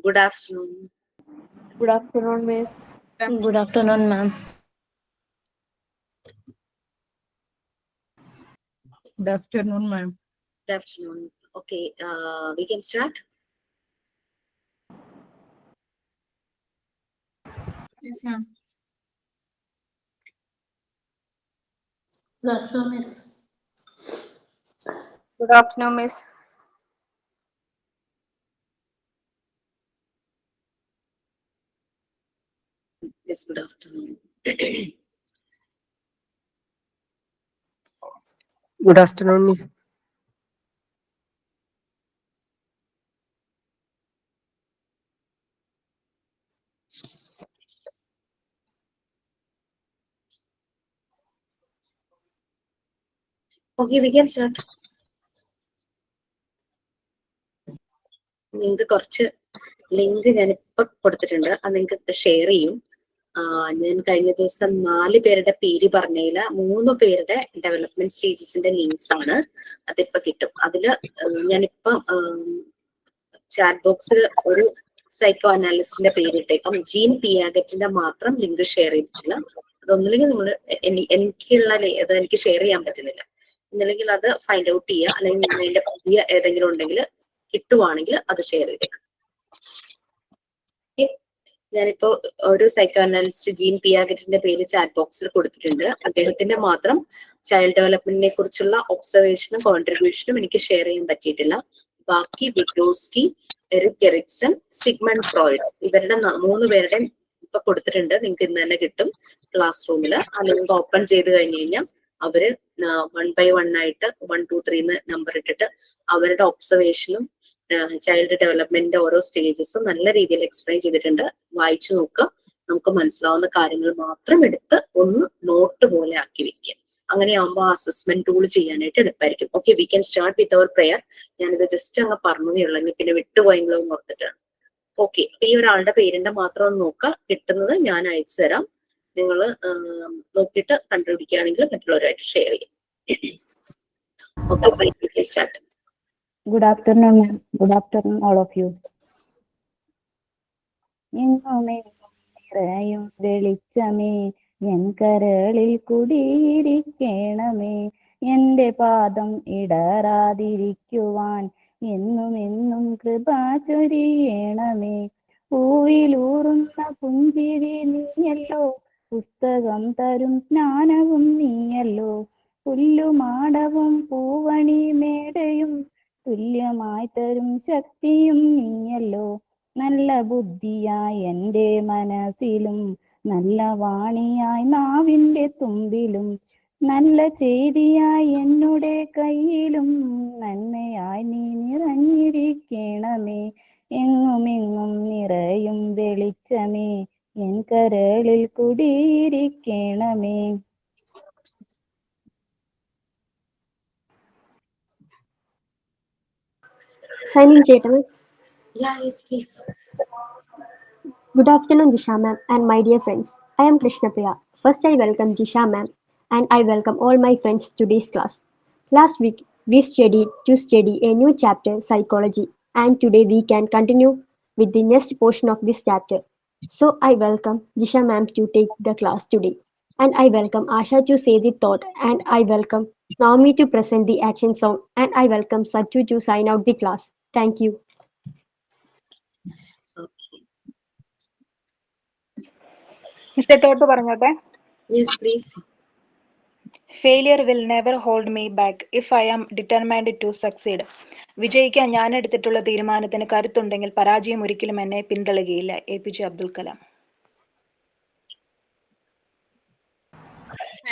Good afternoon. Good afternoon, Miss. Good afternoon, ma'am. Good afternoon, ma'am. Good afternoon. Okay, we can start. Yes, ma'am. Good afternoon, miss. Good afternoon, Miss. Yes, good afternoon. Good afternoon, Miss. Okay, we can start. നിങ്ങൾക്ക് കുറച്ച് link ഞാനിപ്പോ കൊടുത്തിട്ടുണ്ട്, അത് നിങ്ങൾക്ക് share ചെയ്യും. ഞാൻ കഴിഞ്ഞ ദിവസം 4 പേരുടെ പേര് പറഞ്ഞതിൽ 3 പേരുടെ ഡെവലപ്മെന്റ് സ്റ്റേജസിന്റെ ലിങ്ക്സ് ആണ്. അതിപ്പോ കിട്ടും. അതില് ഞാനിപ്പം ചാറ്റ് ബോക്സിൽ ഒരു സൈക്കോ അനാലിസ്റ്റിന്റെ പേര് ഇട്ടേക്കാം. ജീൻ പിയാഗറ്റിന്റെ മാത്രം ലിങ്ക് ഷെയർ ചെയ്തിട്ടില്ല. അതൊന്നില്ലെങ്കിൽ നമ്മൾ എനിക്കുള്ള അത് എനിക്ക് ഷെയർ ചെയ്യാൻ പറ്റുന്നില്ല. ഒന്നില്ലെങ്കിൽ അത് ഫൈൻഡ് ഔട്ട് ചെയ്യുക, അല്ലെങ്കിൽ അതിന്റെ പുതിയ ഏതെങ്കിലും ഉണ്ടെങ്കിൽ കിട്ടുവാണെങ്കിൽ അത് ഷെയർ ചെയ്തേക്കാം. ഞാനിപ്പോ ഒരു സൈക്കോ അനാലിസ്റ്റ് ജീൻ പിയാഗറ്റിന്റെ പേര് ചാറ്റ് ബോക്സിൽ കൊടുത്തിട്ടുണ്ട്. അദ്ദേഹത്തിന്റെ മാത്രം ചൈൽഡ് ഡെവലപ്മെന്റിനെ കുറിച്ചുള്ള ഒബ്സർവേഷനും കോൺട്രിബ്യൂഷനും എനിക്ക് ഷെയർ ചെയ്യാൻ പറ്റിയിട്ടില്ല. ബാക്കി വിഗ്ഡോസ്കി, എറിക് എറിക്സൺ, സിഗ്മണ്ട് ഫ്രോയിഡ് ഇവരുടെ 3 പേരുടെയും ഇപ്പൊ കൊടുത്തിട്ടുണ്ട്. നിങ്ങൾക്ക് ഇന്ന് തന്നെ കിട്ടും ക്ലാസ് റൂമിൽ. ആ ലിങ്ക് ഓപ്പൺ ചെയ്ത് കഴിഞ്ഞ് കഴിഞ്ഞാൽ അവര് 1 by 1 ആയിട്ട് 1, 2, 3 നമ്പർ ഇട്ടിട്ട് അവരുടെ ഒബ്സർവേഷനും ചൈൽഡ് ഡെവലപ്മെന്റിന്റെ ഓരോ സ്റ്റേജസും നല്ല രീതിയിൽ എക്സ്പ്ലെയിൻ ചെയ്തിട്ടുണ്ട്. വായിച്ചു നോക്കുക. നമുക്ക് മനസ്സിലാവുന്ന കാര്യങ്ങൾ മാത്രം എടുത്ത് ഒന്ന് നോട്ട് പോലെ ആക്കി വെക്കുക. അങ്ങനെയാകുമ്പോൾ അസസ്മെന്റ് ടൂൾ ചെയ്യാനായിട്ട് എളുപ്പമായിരിക്കും. Okay, we can start with our prayer. ഞാനിത് ജസ്റ്റ് അങ്ങ് പറഞ്ഞതേ ഉള്ളൂ, പിന്നെ വിട്ടുപോയെങ്കിലോ എന്ന് ഓർത്തിട്ടാണ്. ഓക്കെ, ഈ ഒരാളുടെ പേരിന്റെ മാത്രം ഒന്ന് നോക്കുക. കിട്ടുന്നത് ഞാൻ അയച്ചു തരാം. നിങ്ങൾ നോക്കിയിട്ട് കണ്ടുപിടിക്കുകയാണെങ്കിൽ മറ്റുള്ളവരായിട്ട് ഷെയർ ചെയ്യും. Okay, start. Good afternoon, ma'am. Good afternoon, all of you. നിറയും വെളിച്ചമേ എൻ കരളിൽ കുടിയിരിക്കണമേ, എന്റെ പാദം ഇടറാതിരിക്കുവാൻ എന്നും എന്നും കൃപ ചൊരിയണമേ. പൂവിലൂറുന്ന പുഞ്ചിരി നീയല്ലോ, പുസ്തകം തരും ജ്ഞാനവും നീയല്ലോ, പുല്ലുമാടവും പൂവണി മേടയും തുല്യമായി തരും ശക്തിയും നീയല്ലോ. നല്ല ബുദ്ധിയായി എൻ്റെ മനസ്സിലും നല്ല വാണിയായി നാവിൻ്റെ തുമ്പിലും നല്ല ചെയ്തിയായി എന്നുടെ കയ്യിലും നന്മയായി നീ നിറഞ്ഞിരിക്കണമേ. എങ്ങുമെങ്ങും നിറയും വെളിച്ചമേ എൻ കരളിൽ കുടിയിരിക്കണമേ. Sign in, gentlemen. Yeah, yes, please. Good afternoon, Jisha ma'am and my dear friends. I am Krishna Priya. First, I welcome Jisha ma'am and I welcome all my friends to today's class. Last week, we studied to study a new chapter, psychology, and today we can continue with the next portion of this chapter. So, I welcome Jisha ma'am to take the class today, and I welcome Asha to say the thought, and I welcome Naomi to present the action song, and I welcome Sattu to sign out the class. Thank you. Okay. Mr. Toto പറഞ്ഞോട്ടെ. Yes, please. Failure will never hold me back if I am determined to succeed. വിജയിക്കാൻ ഞാൻ എടുത്തിട്ടുള്ള തീരുമാനത്തിന് കരുത്തുണ്ടെങ്കിൽ പരാജയം ഒരിക്കലും എന്നെ പിന്തള്ളുകയില്ല. APJ Abdul Kalam.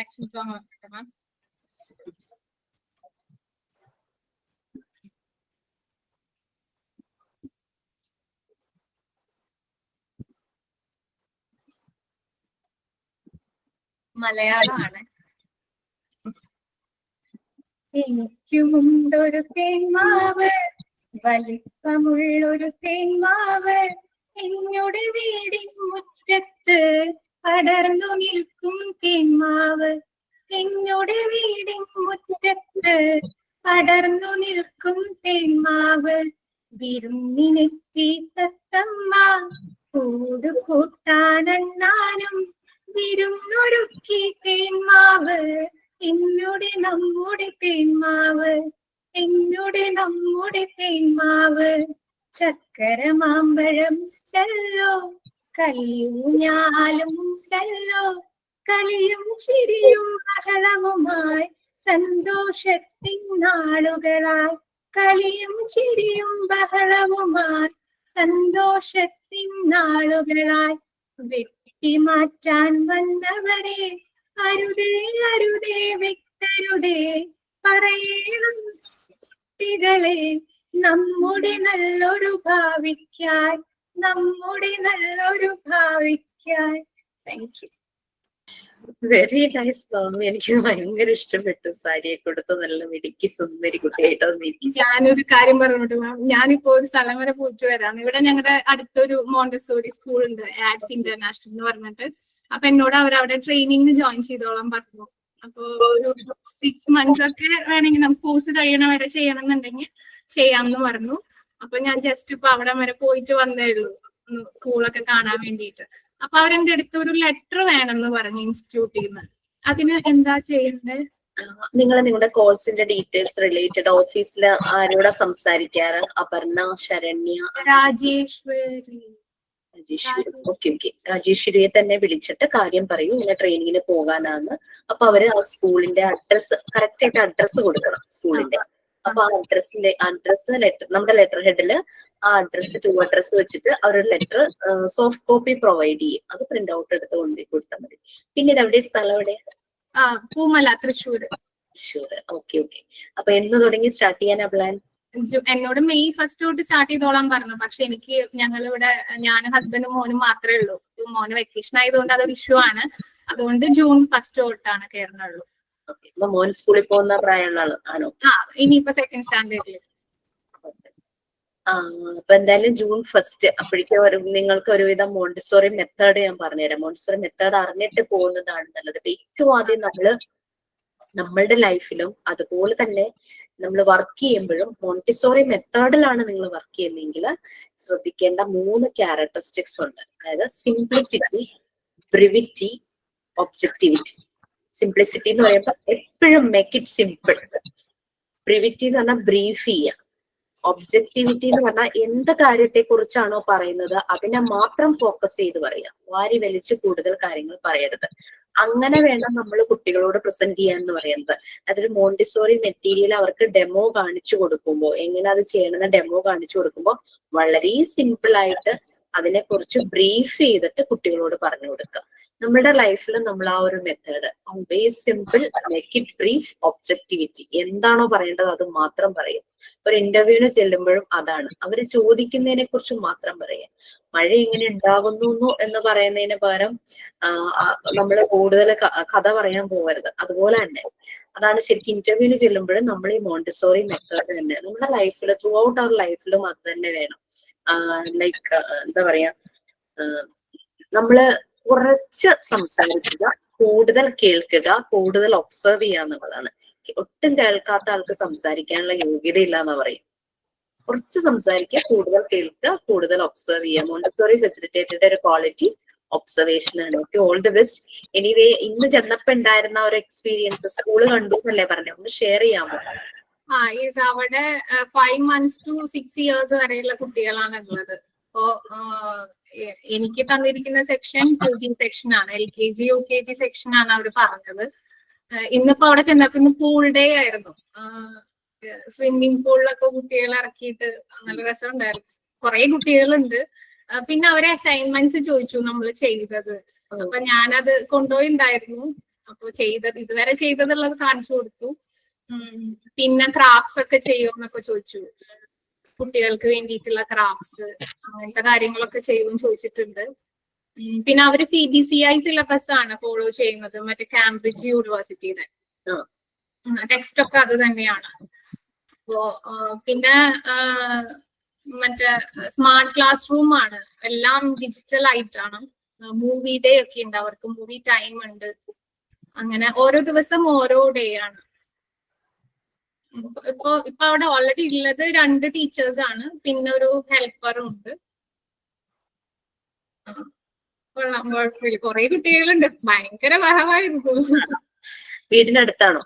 Action song, ma'am. മലയാളമാണ്. എനിക്കുമുണ്ടൊരു തേന്മാവ്, വലിപ്പമുള്ളൊരു തേന്മാവ്, എന്നുടെ വീടിൻ മുറ്റത്ത് പടർന്നു നിൽക്കും തേന്മാവ്, എന്നുടെ വീടിൻ മുറ്റത്ത് പടർന്നു നിൽക്കും തേന്മാവ്, വിരുന്നിനെത്തി തത്തമ്മ കൂട് കൂട്ടാനെണ്ണാനും വിരുന്നൊരുക്കി തേന്മാവ് എന്നുടെ നമ്മുടെ തേന്മാവ് എന്നുടെ നമ്മുടെ തേന്മാവ് ചക്കര മാമ്പഴം ഉണ്ടല്ലോ കളിയൂഞ്ഞാലും ഉണ്ടല്ലോ കളിയും ചിരിയും ബഹളവുമായി സന്തോഷത്തിൻ നാളുകളായി കളിയും ചിരിയും ബഹളവുമായി സന്തോഷത്തിൻ നാളുകളായി വെട്ടിമാറ്റാൻ വന്നവരെ അരുതേ അരുതേ വിട്ടരുതേ പറയണം കുട്ടികളെ നമ്മുടെ നല്ലൊരു ഭാവിക്കായി നമ്മുടെ നല്ലൊരു ഭാവിക്കായി. Thank you. Very nice Swami. എനിക്ക് ഭയങ്കര ഇഷ്ടപ്പെട്ടു. സാരിയെ കൊടുത്ത് നല്ല മിടുക്കി സുന്ദരി കുട്ടിയായിട്ടോ നീക്കി. ഞാനൊരു കാര്യം പറഞ്ഞോട്ടെ മാം, ഞാനിപ്പോ ഒരു സ്ഥലം വരെ പോയിട്ട് വരാം. ഇവിടെ ഞങ്ങളുടെ അടുത്തൊരു മോണ്ടസോറി സ്കൂൾ ഉണ്ട്, ആഡ്സ് ഇന്റർനാഷണൽ എന്ന് പറഞ്ഞിട്ട്. അപ്പൊ എന്നോട് അവിടെ ട്രെയിനിങ്ങിന് ജോയിൻ ചെയ്തോളാൻ പറഞ്ഞു. അപ്പൊ ഒരു 6 months ഒക്കെ വേണമെങ്കിൽ നമുക്ക് കോഴ്സ് കഴിയണ വരെ ചെയ്യണം എന്നുണ്ടെങ്കിൽ ചെയ്യാമെന്ന് പറഞ്ഞു. അപ്പൊ ഞാൻ ജസ്റ്റ് ഇപ്പൊ അവിടെ വരെ പോയിട്ട് വന്നേ ഉള്ളൂ, സ്കൂളൊക്കെ കാണാൻ വേണ്ടിയിട്ട്. അപ്പൊ അവരെന്റെ അടുത്ത് ഒരു ലെറ്റർ വേണമെന്ന് പറഞ്ഞു ഇൻസ്റ്റിറ്റ്യൂട്ടിൽ നിന്ന്. അതിന് എന്താ ചെയ്യേണ്ടത്? നിങ്ങൾ നിങ്ങളുടെ കോഴ്സിന്റെ ഡീറ്റെയിൽസ് റിലേറ്റഡ് ഓഫീസിൽ ആരോടാ സംസാരിക്കാറ്? അപർണ, ശരണ്യ, രാജേശ്വരി. ഓക്കെ. രാജേശ്വരിയെ തന്നെ വിളിച്ചിട്ട് കാര്യം പറയൂ, ഇങ്ങനെ ട്രെയിനിങ്ങിന് പോകാനാന്ന്. അപ്പൊ അവര് ആ സ്കൂളിന്റെ അഡ്രസ് കറക്റ്റ് ആയിട്ട് അഡ്രസ് കൊടുക്കണം സ്കൂളിന്റെ. അപ്പൊ ആ അഡ്രസ് ലെറ്റർ, നമ്മുടെ ലെറ്റർ ഹെഡില് ആ അഡ്രസ് 2 അഡ്രസ് വെച്ചിട്ട് അവരുടെ ലെറ്റർ സോഫ്റ്റ് കോപ്പി പ്രൊവൈഡ് ചെയ്യും. അത് പ്രിന്റ് ഔട്ട് എടുത്ത് കൊണ്ടുപോയി കൊടുത്താൽ മതി. പിന്നെ ഇത് എവിടെ സ്ഥലം? എവിടെ? പൂമല, തൃശ്ശൂർ. ഓക്കെ. അപ്പൊ എന്ന് തുടങ്ങി സ്റ്റാർട്ട് ചെയ്യാനാ പ്ലാൻ? എന്നോട് May 1 തൊട്ട് സ്റ്റാർട്ട് ചെയ്തോളാൻ പറഞ്ഞു. പക്ഷെ എനിക്ക് ഞങ്ങളിവിടെ ഞാനും ഹസ്ബൻഡും മോനും മാത്രമേ ഉള്ളൂ. മോന് വെക്കേഷൻ ആയതുകൊണ്ട് അതൊരു ഇഷ്യൂ ആണ്. അതുകൊണ്ട് June 1 തൊട്ടാണ് കയറുന്നുള്ളൂ. മോൻ സ്കൂളിൽ പോകുന്ന പ്രായമുള്ള ആണോ? ഇനിയിപ്പോ 2nd സ്റ്റാൻഡേർഡിൽ. അപ്പൊ എന്തായാലും June 1 അപ്പോഴേക്കും നിങ്ങൾക്ക് ഒരുവിധം മോണ്ടിസോറി മെത്തേഡ് ഞാൻ പറഞ്ഞുതരാം. മോണ്ടിസോറി മെത്തേഡ് അറിഞ്ഞിട്ട് പോകുന്നതാണ് നല്ലത്. അപ്പൊ ഏറ്റവും ആദ്യം നമ്മളുടെ ലൈഫിലും അതുപോലെ തന്നെ നമ്മൾ വർക്ക് ചെയ്യുമ്പോഴും മോണ്ടിസോറി മെത്തേഡിലാണ് നിങ്ങൾ വർക്ക് ചെയ്യുന്നതെങ്കിൽ ശ്രദ്ധിക്കേണ്ട 3 ക്യാരക്ടറിസ്റ്റിക്സ് ഉണ്ട്. അതായത് സിംപ്ലിസിറ്റി, ബ്രിവിറ്റി, ഒബ്ജക്ടിവിറ്റി. സിംപ്ലിസിറ്റി എന്ന് പറയുമ്പോൾ എപ്പോഴും മേക്ക് ഇറ്റ് സിമ്പിൾ. ബ്രിവിറ്റി എന്ന് പറഞ്ഞാൽ ബ്രീഫ് ചെയ്യുക. ഒബ്ജക്ടിവിറ്റി എന്ന് പറഞ്ഞാൽ എന്ത് കാര്യത്തെ കുറിച്ചാണോ പറയുന്നത് അതിനെ മാത്രം ഫോക്കസ് ചെയ്ത് പറയാം. വാരി വലിച്ച് കൂടുതൽ കാര്യങ്ങൾ പറയരുത്. അങ്ങനെ വേണം നമ്മൾ കുട്ടികളോട് പ്രസന്റ് ചെയ്യാൻ എന്ന് പറയുന്നത്. അതൊരു മോണ്ടിസോറി മെറ്റീരിയൽ അവർക്ക് ഡെമോ കാണിച്ചു കൊടുക്കുമ്പോൾ, എങ്ങനെ അത് ചെയ്യണമെന്ന് ഡെമോ കാണിച്ചു കൊടുക്കുമ്പോൾ വളരെ സിമ്പിൾ ആയിട്ട് അതിനെക്കുറിച്ച് ബ്രീഫ് ചെയ്തിട്ട് കുട്ടികളോട് പറഞ്ഞു കൊടുക്കുക. നമ്മുടെ ലൈഫിൽ നമ്മൾ ആ ഒരു method always simple, make it brief, objectivity. എന്താണോ പറയേണ്ടത് അത് മാത്രം പറയും. ഒരു ഇന്റർവ്യൂവിന് ചെല്ലുമ്പോഴും അതാണ്. അവര് ചോദിക്കുന്നതിനെ കുറിച്ച് മാത്രം പറയാം. മഴ എങ്ങനെ ഉണ്ടാകുന്നു എന്ന് പറയുന്നതിന് പകരം നമ്മൾ കൂടുതൽ കഥ പറയാൻ പോകരുത്. അതുപോലെ തന്നെ അതാണ് ശരിക്കും ഇന്റർവ്യൂവിന് ചെല്ലുമ്പോഴും നമ്മൾ ഈ മോണ്ടിസോറി മെത്തേഡ് തന്നെ നമ്മുടെ ലൈഫിൽ ത്രൂ ഔട്ട് അവർ ലൈഫിലും അത് തന്നെ വേണം. ലൈക്ക് എന്താ പറയാ, നമ്മള് കുറച്ച് സംസാരിക്കുക, കൂടുതൽ കേൾക്കുക, കൂടുതൽ ഒബ്സർവ് ചെയ്യുക എന്നുള്ളതാണ്. ഒട്ടും കേൾക്കാത്ത ആൾക്ക് സംസാരിക്കാനുള്ള യോഗ്യതയില്ല എന്ന് പറയും. കുറച്ച് സംസാരിക്കുക, കൂടുതൽ കേൾക്കുക, കൂടുതൽ ഒബ്സർവ് ചെയ്യുക. മോണ്ടിസോറി ഫെസിലിറ്റേറ്റഡ് ഒരു ക്വാളിറ്റി ഒബ്സർവേഷൻ ആണ്. Okay, all the best. Anyway, ഇന്ന് ചെന്നപ്പോ ഉണ്ടായിരുന്ന ഒരു എക്സ്പീരിയൻസ് സ്കൂള് കണ്ടു എന്നല്ലേ പറഞ്ഞു, ഒന്ന് ഷെയർ ചെയ്യാമോ? അവിടെ 5 months to 6 years വരെയുള്ള കുട്ടികളാണ് ഉള്ളത്. അപ്പോ എനിക്ക് തന്നിരിക്കുന്ന സെക്ഷൻ 2G സെക്ഷൻ ആണ്. LKG UKG സെക്ഷൻ ആണ് അവർ പറഞ്ഞത്. ഇന്നിപ്പോ അവിടെ ചെന്നപ്പോ ഇന്ന് പൂൾ ഡേ ആയിരുന്നു. സ്വിമ്മിംഗ് പൂളിലൊക്കെ കുട്ടികളെ ഇറക്കിയിട്ട് നല്ല രസമുണ്ടായിരുന്നു. കുറെ കുട്ടികളുണ്ട്. പിന്നെ അവരെ അസൈൻമെന്റ്സ് ചോദിച്ചു നമ്മൾ ചെയ്തത്. അപ്പൊ ഞാനത് കൊണ്ടുപോയിണ്ടായിരുന്നു. അപ്പൊ ഇതുവരെ ചെയ്തതുള്ളത് കാണിച്ചു കൊടുത്തു. പിന്നെ ക്രാഫ്റ്റ്സ് ഒക്കെ ചെയ്യുമെന്നൊക്കെ ചോദിച്ചു. കുട്ടികൾക്ക് വേണ്ടിയിട്ടുള്ള ക്രാഫ്റ്റ്സ് അങ്ങനത്തെ കാര്യങ്ങളൊക്കെ ചെയ്യുമെന്ന് ചോദിച്ചിട്ടുണ്ട്. പിന്നെ അവര് CBCI സിലബസ് ആണ് ഫോളോ ചെയ്യുന്നത്, മറ്റേ കാംബ്രിഡ്ജ് യൂണിവേഴ്സിറ്റിയുടെ ടെക്സ്റ്റ് ഒക്കെ അത് തന്നെയാണ്. അപ്പോ പിന്നെ മറ്റേ സ്മാർട്ട് ക്ലാസ് റൂം ആണ്, എല്ലാം ഡിജിറ്റൽ ആയിട്ടാണ്. മൂവി ഡേ ഒക്കെ ഉണ്ട്, അവർക്ക് മൂവി ടൈം ഉണ്ട്. അങ്ങനെ ഓരോ ദിവസം ഓരോ ഡേ ആണ്. ഇപ്പൊ അവിടെ ഓൾറെഡി ഉള്ളത് 2 ടീച്ചേഴ്സ് ആണ്, പിന്നെ ഒരു ഹെൽപ്പറും ഉണ്ട്. കൊള്ളാം, കുഴപ്പമില്ല. കുറെ കുട്ടികളുണ്ട്, ഭയങ്കര ബഹളമായിരുന്നു. വീടിനടുത്താണോ?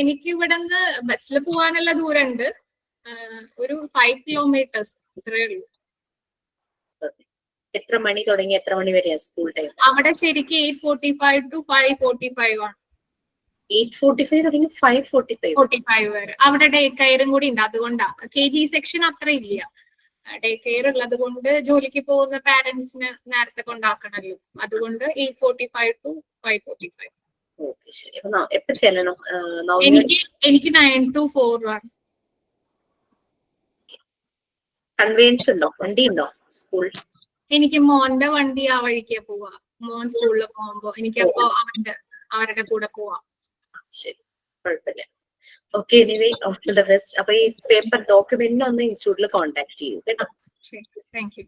എനിക്ക് ഇവിടുന്ന് ബസ്സിൽ പോവാനുള്ള ദൂരമുണ്ട്, ഒരു 5 കിലോമീറ്റേഴ്സ് ഇത്രയേ ഉള്ളൂ. എത്ര മണി തുടങ്ങി എത്ര മണി വരെയാ സ്കൂൾ ടൈം? അവിടെ ശരിക്കും 8:45 to 5:45 ആണ്. 8:45 തുടങ്ങി 5:45 45 വരെ. അവിടെ ഡേ കെയറും കൂടി ഉണ്ട്, അതുകൊണ്ടാ. KG സെക്ഷൻ അത്ര ഇല്ല. ഡേ കെയർ ഉള്ളത് കൊണ്ട് ജോലിക്ക് പോകുന്ന പാരന്റ്സിന് നേരത്തെ കൊണ്ടാക്കണല്ലോ, അതുകൊണ്ട് 8:45 to 5:45. ഓക്കെ, ശരി. അപ്പൊ എപ്പോ ചെല്ലണം? എനിക്ക് 9 to 4 ആണ്. കൺവെയൻസ് ഉണ്ടോ? വണ്ടി ഉണ്ടോ സ്കൂൾ? എനിക്ക് മോന്റെ വണ്ടി ആ വഴിക്കാ പോവാ. മോൻ സ്കൂളിൽ പോകുമ്പോ എനിക്കപ്പോ അവരുടെ കൂടെ പോവാം. ശരി, കുഴപ്പമില്ല. Okay, anyway all the best. അപ്പൊ ഈ പേപ്പർ ഡോക്യുമെന്റിനെ ഒന്ന് ഇൻസ്റ്റിറ്റ്യൂട്ടിൽ കോൺടാക്ട് ചെയ്യൂ കേട്ടോ. ശരി, thank you.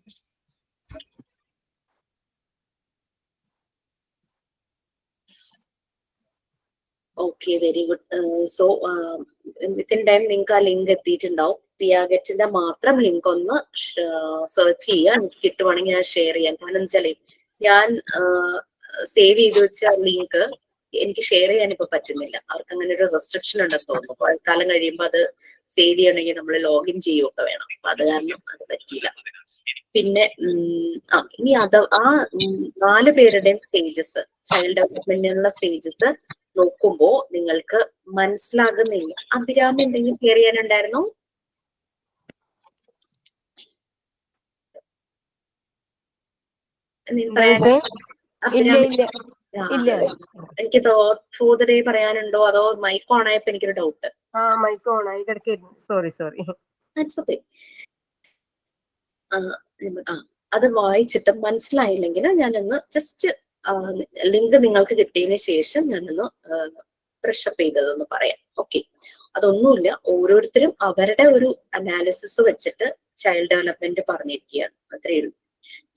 Okay, very good. So within time നിങ്ങൾക്ക് ആ ലിങ്ക് എത്തിയിട്ടുണ്ടാവും. പിയാഗറ്റിന്റെ മാത്രം ലിങ്ക് ഒന്ന് സെർച്ച് ചെയ്യുക. എനിക്ക് കിട്ടുവാണെങ്കിൽ ഞാൻ ഷെയർ ചെയ്യാം. കാരണം വെച്ചാലേ ഞാൻ സേവ് ചെയ്ത് വെച്ച ലിങ്ക് എനിക്ക് ഷെയർ ചെയ്യാൻ ഇപ്പൊ പറ്റുന്നില്ല. അവർക്ക് അങ്ങനെ ഒരു റെസ്ട്രിക്ഷൻ ഉണ്ടെന്ന് തോന്നുന്നു. കാലം കഴിയുമ്പോൾ അത് സേവ് ചെയ്യണമെങ്കിൽ നമ്മൾ ലോഗിൻ ചെയ്യുകയൊക്കെ വേണം. അപ്പൊ അത് കാരണം അത് പറ്റിയില്ല. പിന്നെ ഇനി ആ 4 പേരുടെയും സ്റ്റേജസ്, ചൈൽഡ് ഡെവലപ്മെന്റിനുള്ള സ്റ്റേജസ് നോക്കുമ്പോ നിങ്ങൾക്ക് മനസ്സിലാകുന്നില്ല. അഭിരാമി എന്തെങ്കിലും ഷെയർ ചെയ്യാനുണ്ടായിരുന്നോ? എനിക്ക് ഫോർ ദ ഡേ പറയാനുണ്ടോ, അതോ മൈക്ക് ഓൺ ആയപ്പോ എനിക്കൊരു ഡൗട്ട്. മൈക്ക് ഓൺ ആയി കിടക്കായിരുന്നു. സോറി. അത് വായിച്ചിട്ട് മനസ്സിലായില്ലെങ്കിൽ ഞാനൊന്ന് ജസ്റ്റ് ലിങ്ക് നിങ്ങൾക്ക് കിട്ടിയതിന് ശേഷം ഞാനൊന്ന് ബ്രഷപ്പ് ചെയ്തതൊന്ന് പറയാം. ഓക്കെ, അതൊന്നുമില്ല. ഓരോരുത്തരും അവരുടെ ഒരു അനാലിസിസ് വെച്ചിട്ട് ചൈൽഡ് ഡെവലപ്മെന്റ് പറഞ്ഞിരിക്കുകയാണ്, അത്രയേ ഉള്ളൂ.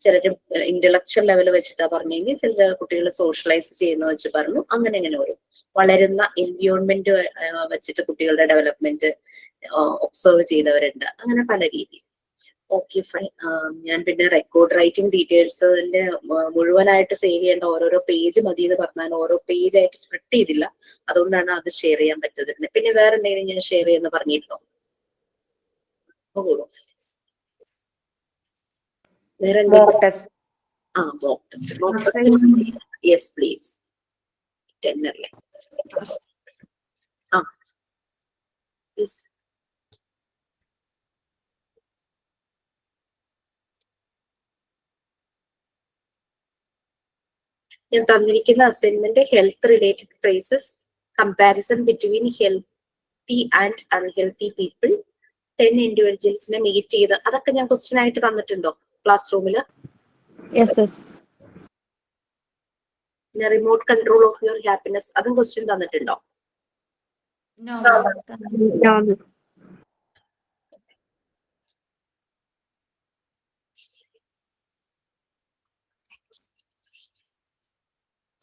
ചിലര് ഇന്റലക്ച്വൽ ലെവൽ വെച്ചിട്ടാ പറഞ്ഞെങ്കിൽ ചിലർ കുട്ടികൾ സോഷ്യലൈസ് ചെയ്യുന്ന വെച്ച് പറഞ്ഞു. അങ്ങനെ വരും. വളരുന്ന എൻവിയോൺമെന്റ് വെച്ചിട്ട് കുട്ടികളുടെ ഡെവലപ്മെന്റ് ഒബ്സർവ് ചെയ്തവരുണ്ട്. അങ്ങനെ പല രീതിയിൽ. Okay, fine. ഞാൻ പിന്നെ റെക്കോർഡ് റൈറ്റിംഗ് ഡീറ്റെയിൽസിന്റെ മുഴുവനായിട്ട് സേവ് ചെയ്യേണ്ട ഓരോരോ പേജ് മതി എന്ന് പറഞ്ഞാൽ ഓരോ പേജ് ആയിട്ട് സ്പ്ലിറ്റ് ചെയ്തില്ല. അതുകൊണ്ടാണ് അത് ഷെയർ ചെയ്യാൻ പറ്റുന്നത്. പിന്നെ വേറെ എന്തെങ്കിലും ഞാൻ ഷെയർ ചെയ്യുന്ന പറഞ്ഞിരുന്നോ? വേറെ എന്തെങ്കിലും? Mock test. Yes please. 10 അല്ലേ? യെസ്. ഞാൻ തന്നിരിക്കുന്ന assignment health related phrases, comparison between healthy and unhealthy people, 10 ഇൻഡിവിജ്വൽസിനെ മീറ്റ് ചെയ്ത്, അതൊക്കെ ഞാൻ ക്വസ്റ്റ്യൻ ആയിട്ട് തന്നിട്ടുണ്ടോ ക്ലാസ് റൂമില്? പിന്നെ remote control of your happiness, അതും ക്വസ്റ്റ്യൻ തന്നിട്ടുണ്ടോ?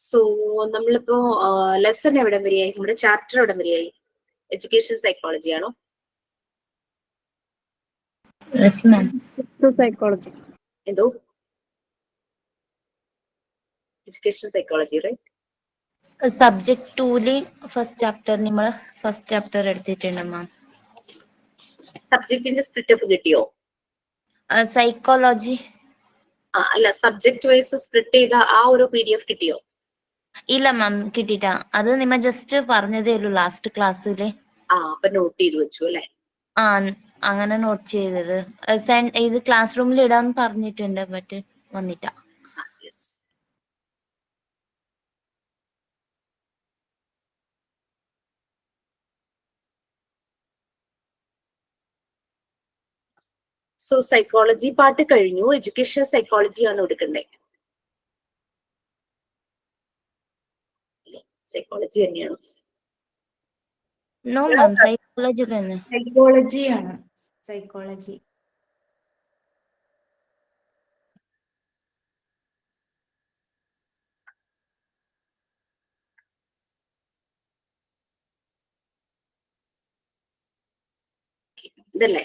സോ നമ്മളിപ്പോ ലെസൺ എവിടെ വരെയായി? നമ്മുടെ ചാപ്റ്റർ എവിടെ വരെയായി? എഡ്യൂക്കേഷൻ സൈക്കോളജി ആണോ? സൈക്കോളജി. എന്തോ? Education psychology, right? Subject 2 first chapter നമ്മൾ ഫസ്റ്റ് ചാപ്റ്റർ എടുത്തിട്ടുണ്ട് മാം. സബ്ജക്റ്റിന്റെ സ്പ്ലിറ്റ് കിട്ടിയോ? സൈക്കോളജി അല്ല, സബ്ജക്ട് വൈസ് സ്പ്ലിറ്റ് ചെയ്ത ആ ഒരു PDF കിട്ടിയോ? ഇല്ല മാം, കിട്ടിട്ടാ. അത് നിമ്മ ജസ്റ്റ് പറഞ്ഞതേ ഉള്ളൂ ലാസ്റ്റ് ക്ലാസ്സില്. അപ്പൊ നോട്ട് ചെയ്ത് വെച്ചു അല്ലെ? അങ്ങനെ നോട്ട് ചെയ്തത്. ഇത് ക്ലാസ് റൂമിൽ ഇടാന്ന് പറഞ്ഞിട്ടുണ്ട്, ബട്ട് വന്നിട്ടാ. സോ സൈക്കോളജി പാർട്ട് കഴിഞ്ഞു. എഡ്യൂക്കേഷൻ സൈക്കോളജി ആണ് എടുക്കണ്ടേ? സൈക്കോളജി തന്നെയാണ്. നോ മാം, സൈക്കോളജി തന്നെ. സൈക്കോളജിയാണ്. സൈക്കോളജി. ഇതല്ലേ?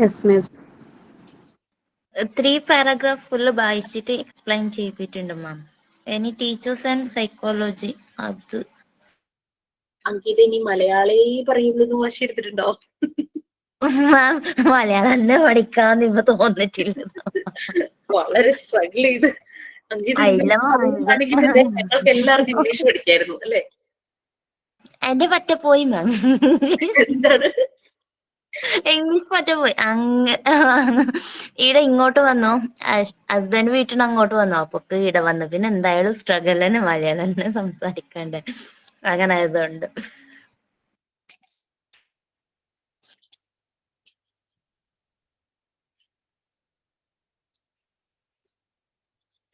Yes miss. 3 പാരഗ്രാഫ് ഫുള്ള് വായിച്ചിട്ട് എക്സ്പ്ലെയിൻ ചെയ്തിട്ടുണ്ട് മാം. ഇനി ടീച്ചേഴ്സ് ആൻഡ് സൈക്കോളജി അത് അങ്കിത ഇനി മലയാളി പറയുന്നത് വാശി എടുത്തിട്ടുണ്ടോ? മാം മലയാളം തന്നെ പഠിക്കാന്ന് ഇപ്പൊ തോന്നിട്ടില്ല. വളരെ സ്ട്രഗിൾ ചെയ്ത് അങ്കിത അയില്ല മാം. ഞങ്ങൾക്ക് എല്ലാവർക്കും ഇംഗ്ലീഷ് പഠിക്കായിരുന്നു അല്ലെ? എന്റെ പറ്റ പോയി മാം. എന്താണ്? ഇംഗ്ലീഷ് പറ്റ പോയി. ഈടെ ഇങ്ങോട്ട് വന്നു, ഹസ്ബൻഡ് വീട്ടിൽ നിന്ന് അങ്ങോട്ട് വന്നു. അപ്പൊ ഈടെ വന്നു പിന്നെ എന്തായാലും സ്ട്രഗിൾ തന്നെ, മലയാളം തന്നെ സംസാരിക്കണ്ടേ, അങ്ങനെ ആയതുകൊണ്ട്.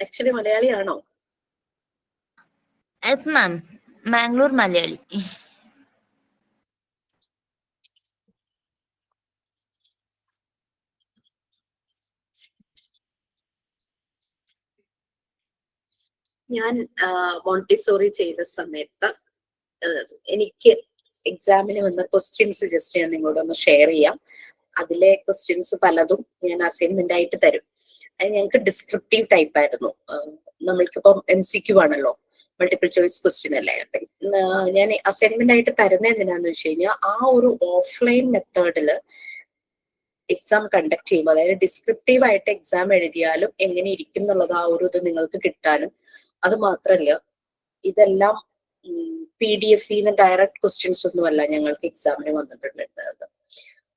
ആക്ച്വലി മലയാളിയാണോ? Yes ma'am, Mangalore Malayali. ഞാൻ മോണ്ടിസോറി ചെയ്ത സമയത്ത് എനിക്ക് എക്സാമിന് വന്ന ക്വസ്റ്റ്യൻസ് ജസ്റ്റ് ഞാൻ നിങ്ങളോടൊന്ന് ഷെയർ ചെയ്യാം. അതിലെ ക്വസ്റ്റ്യൻസ് പലതും ഞാൻ അസൈൻമെന്റ് ആയിട്ട് തരും. അത് ഞങ്ങൾക്ക് ഡിസ്ക്രിപ്റ്റീവ് ടൈപ്പ് ആയിരുന്നു. നമ്മൾക്കിപ്പം MCQ ആണല്ലോ, മൾട്ടിപ്പിൾ ചോയ്സ് ക്വസ്റ്റ്യൻ അല്ലേ. ഞാൻ അസൈൻമെന്റ് ആയിട്ട് തരുന്നത് എന്തിനാന്ന് വെച്ച് കഴിഞ്ഞാൽ ആ ഒരു ഓഫ്ലൈൻ മെത്തേഡിൽ എക്സാം കണ്ടക്ട് ചെയ്യുമ്പോൾ, അതായത് ഡിസ്ക്രിപ്റ്റീവ് ആയിട്ട് എക്സാം എഴുതിയാലും എങ്ങനെ ഇരിക്കും എന്നുള്ളത് ആ ഒരു ഇത് നിങ്ങൾക്ക് കിട്ടാനും, അത് മാത്രമല്ല ഇതെല്ലാം PDF-ന്ന് ഡയറക്റ്റ് ക്വസ്റ്റ്യൻസ് ഒന്നുമല്ല ഞങ്ങൾക്ക് എക്സാമിന് വന്നിട്ടുണ്ടായിരുന്നത്.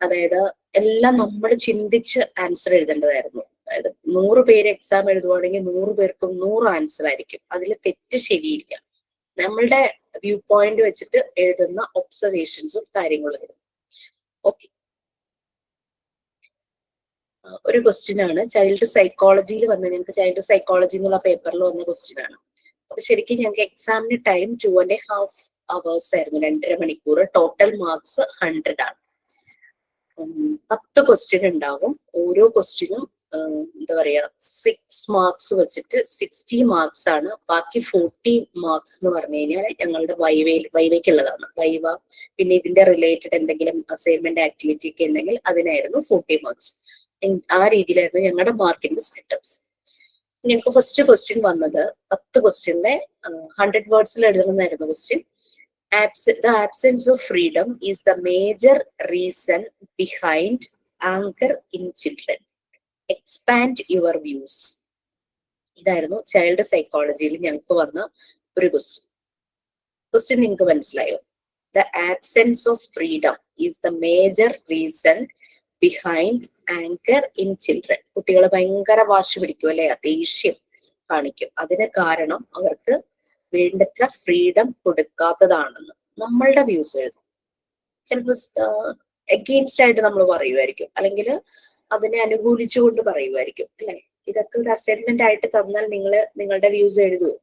അതായത് എല്ലാം നമ്മൾ ചിന്തിച്ച് ആൻസർ എഴുതേണ്ടതായിരുന്നു. അതായത് 100 പേര് എക്സാം എഴുതുവാണെങ്കിൽ 100 പേർക്കും 100 ആൻസർ ആയിരിക്കും. അതിൽ തെറ്റ് ശരിയില്ല. നമ്മളുടെ വ്യൂ പോയിന്റ് വെച്ചിട്ട് എഴുതുന്ന ഒബ്സർവേഷൻസും കാര്യങ്ങളും എഴുതും. ഓക്കെ, ഒരു ക്വസ്റ്റ്യൻ ആണ് ചൈൽഡ് സൈക്കോളജിയിൽ വന്ന, ഞങ്ങൾക്ക് ചൈൽഡ് സൈക്കോളജി എന്നുള്ള പേപ്പറിൽ വന്ന ക്വസ്റ്റ്യൻ ആണ്. അപ്പൊ ശരിക്കും ഞങ്ങൾക്ക് എക്സാമിന് ടൈം 2.5 hours ആയിരുന്നു, 2.5 മണിക്കൂർ. ടോട്ടൽ മാർക്സ് 100 ആണ്. 10 ക്വസ്റ്റ്യൻ ഉണ്ടാവും. ഓരോ ക്വസ്റ്റ്യനും എന്താ പറയാ 6 മാർക്സ് വെച്ചിട്ട് 60 മാർക്സ് ആണ്. ബാക്കി 40 മാർക്സ് എന്ന് പറഞ്ഞു കഴിഞ്ഞാൽ ഞങ്ങളുടെ വൈവയ്ക്കുള്ളതാണ്. വൈവ പിന്നെ ഇതിന്റെ റിലേറ്റഡ് എന്തെങ്കിലും അസൈൻമെന്റ് ആക്ടിവിറ്റി ഒക്കെ ഉണ്ടെങ്കിൽ അതിനായിരുന്നു 40 മാർക്സ്. ആ രീതിയിലായിരുന്നു ഞങ്ങളുടെ മാർക്കിന്റെ സ്പ്ലിറ്റപ്സ്. ഞങ്ങൾക്ക് ഫസ്റ്റ് ക്വസ്റ്റ്യൻ വന്നത് 10 ക്വസ്റ്റ്യന്റെ 100 വേർഡ്സിൽ എഴുതണമെന്നായിരുന്നു question. The absence of freedom is the major reason behind anger in children. Expand your views. ഇതായിരുന്നു ചൈൽഡ് സൈക്കോളജിയിൽ ഞങ്ങൾക്ക് വന്ന ഒരു ക്വസ്റ്റ്യൻ. ക്വസ്റ്റ്യൻ നിങ്ങൾക്ക് മനസ്സിലായോ? The absence of freedom is the major reason behind anger in children. കുട്ടികൾ ഭയങ്കര വാശി പിടിക്കും അല്ലെ, ദേഷ്യം കാണിക്കും. അതിന് കാരണം അവർക്ക് വേണ്ടത്ര ഫ്രീഡം കൊടുക്കാത്തതാണെന്ന് നമ്മളുടെ വ്യൂസ് എഴുതും. ചിലപ്പോൾ അഗെയിൻസ്റ്റ് ആയിട്ട് നമ്മൾ പറയുമായിരിക്കും, അല്ലെങ്കിൽ അതിനെ അനുകൂലിച്ചുകൊണ്ട് പറയുമായിരിക്കും അല്ലെ. ഇതൊക്കെ ഒരു അസൈൻമെന്റ് ആയിട്ട് തന്നാൽ നിങ്ങൾ നിങ്ങളുടെ views എഴുതുമോ?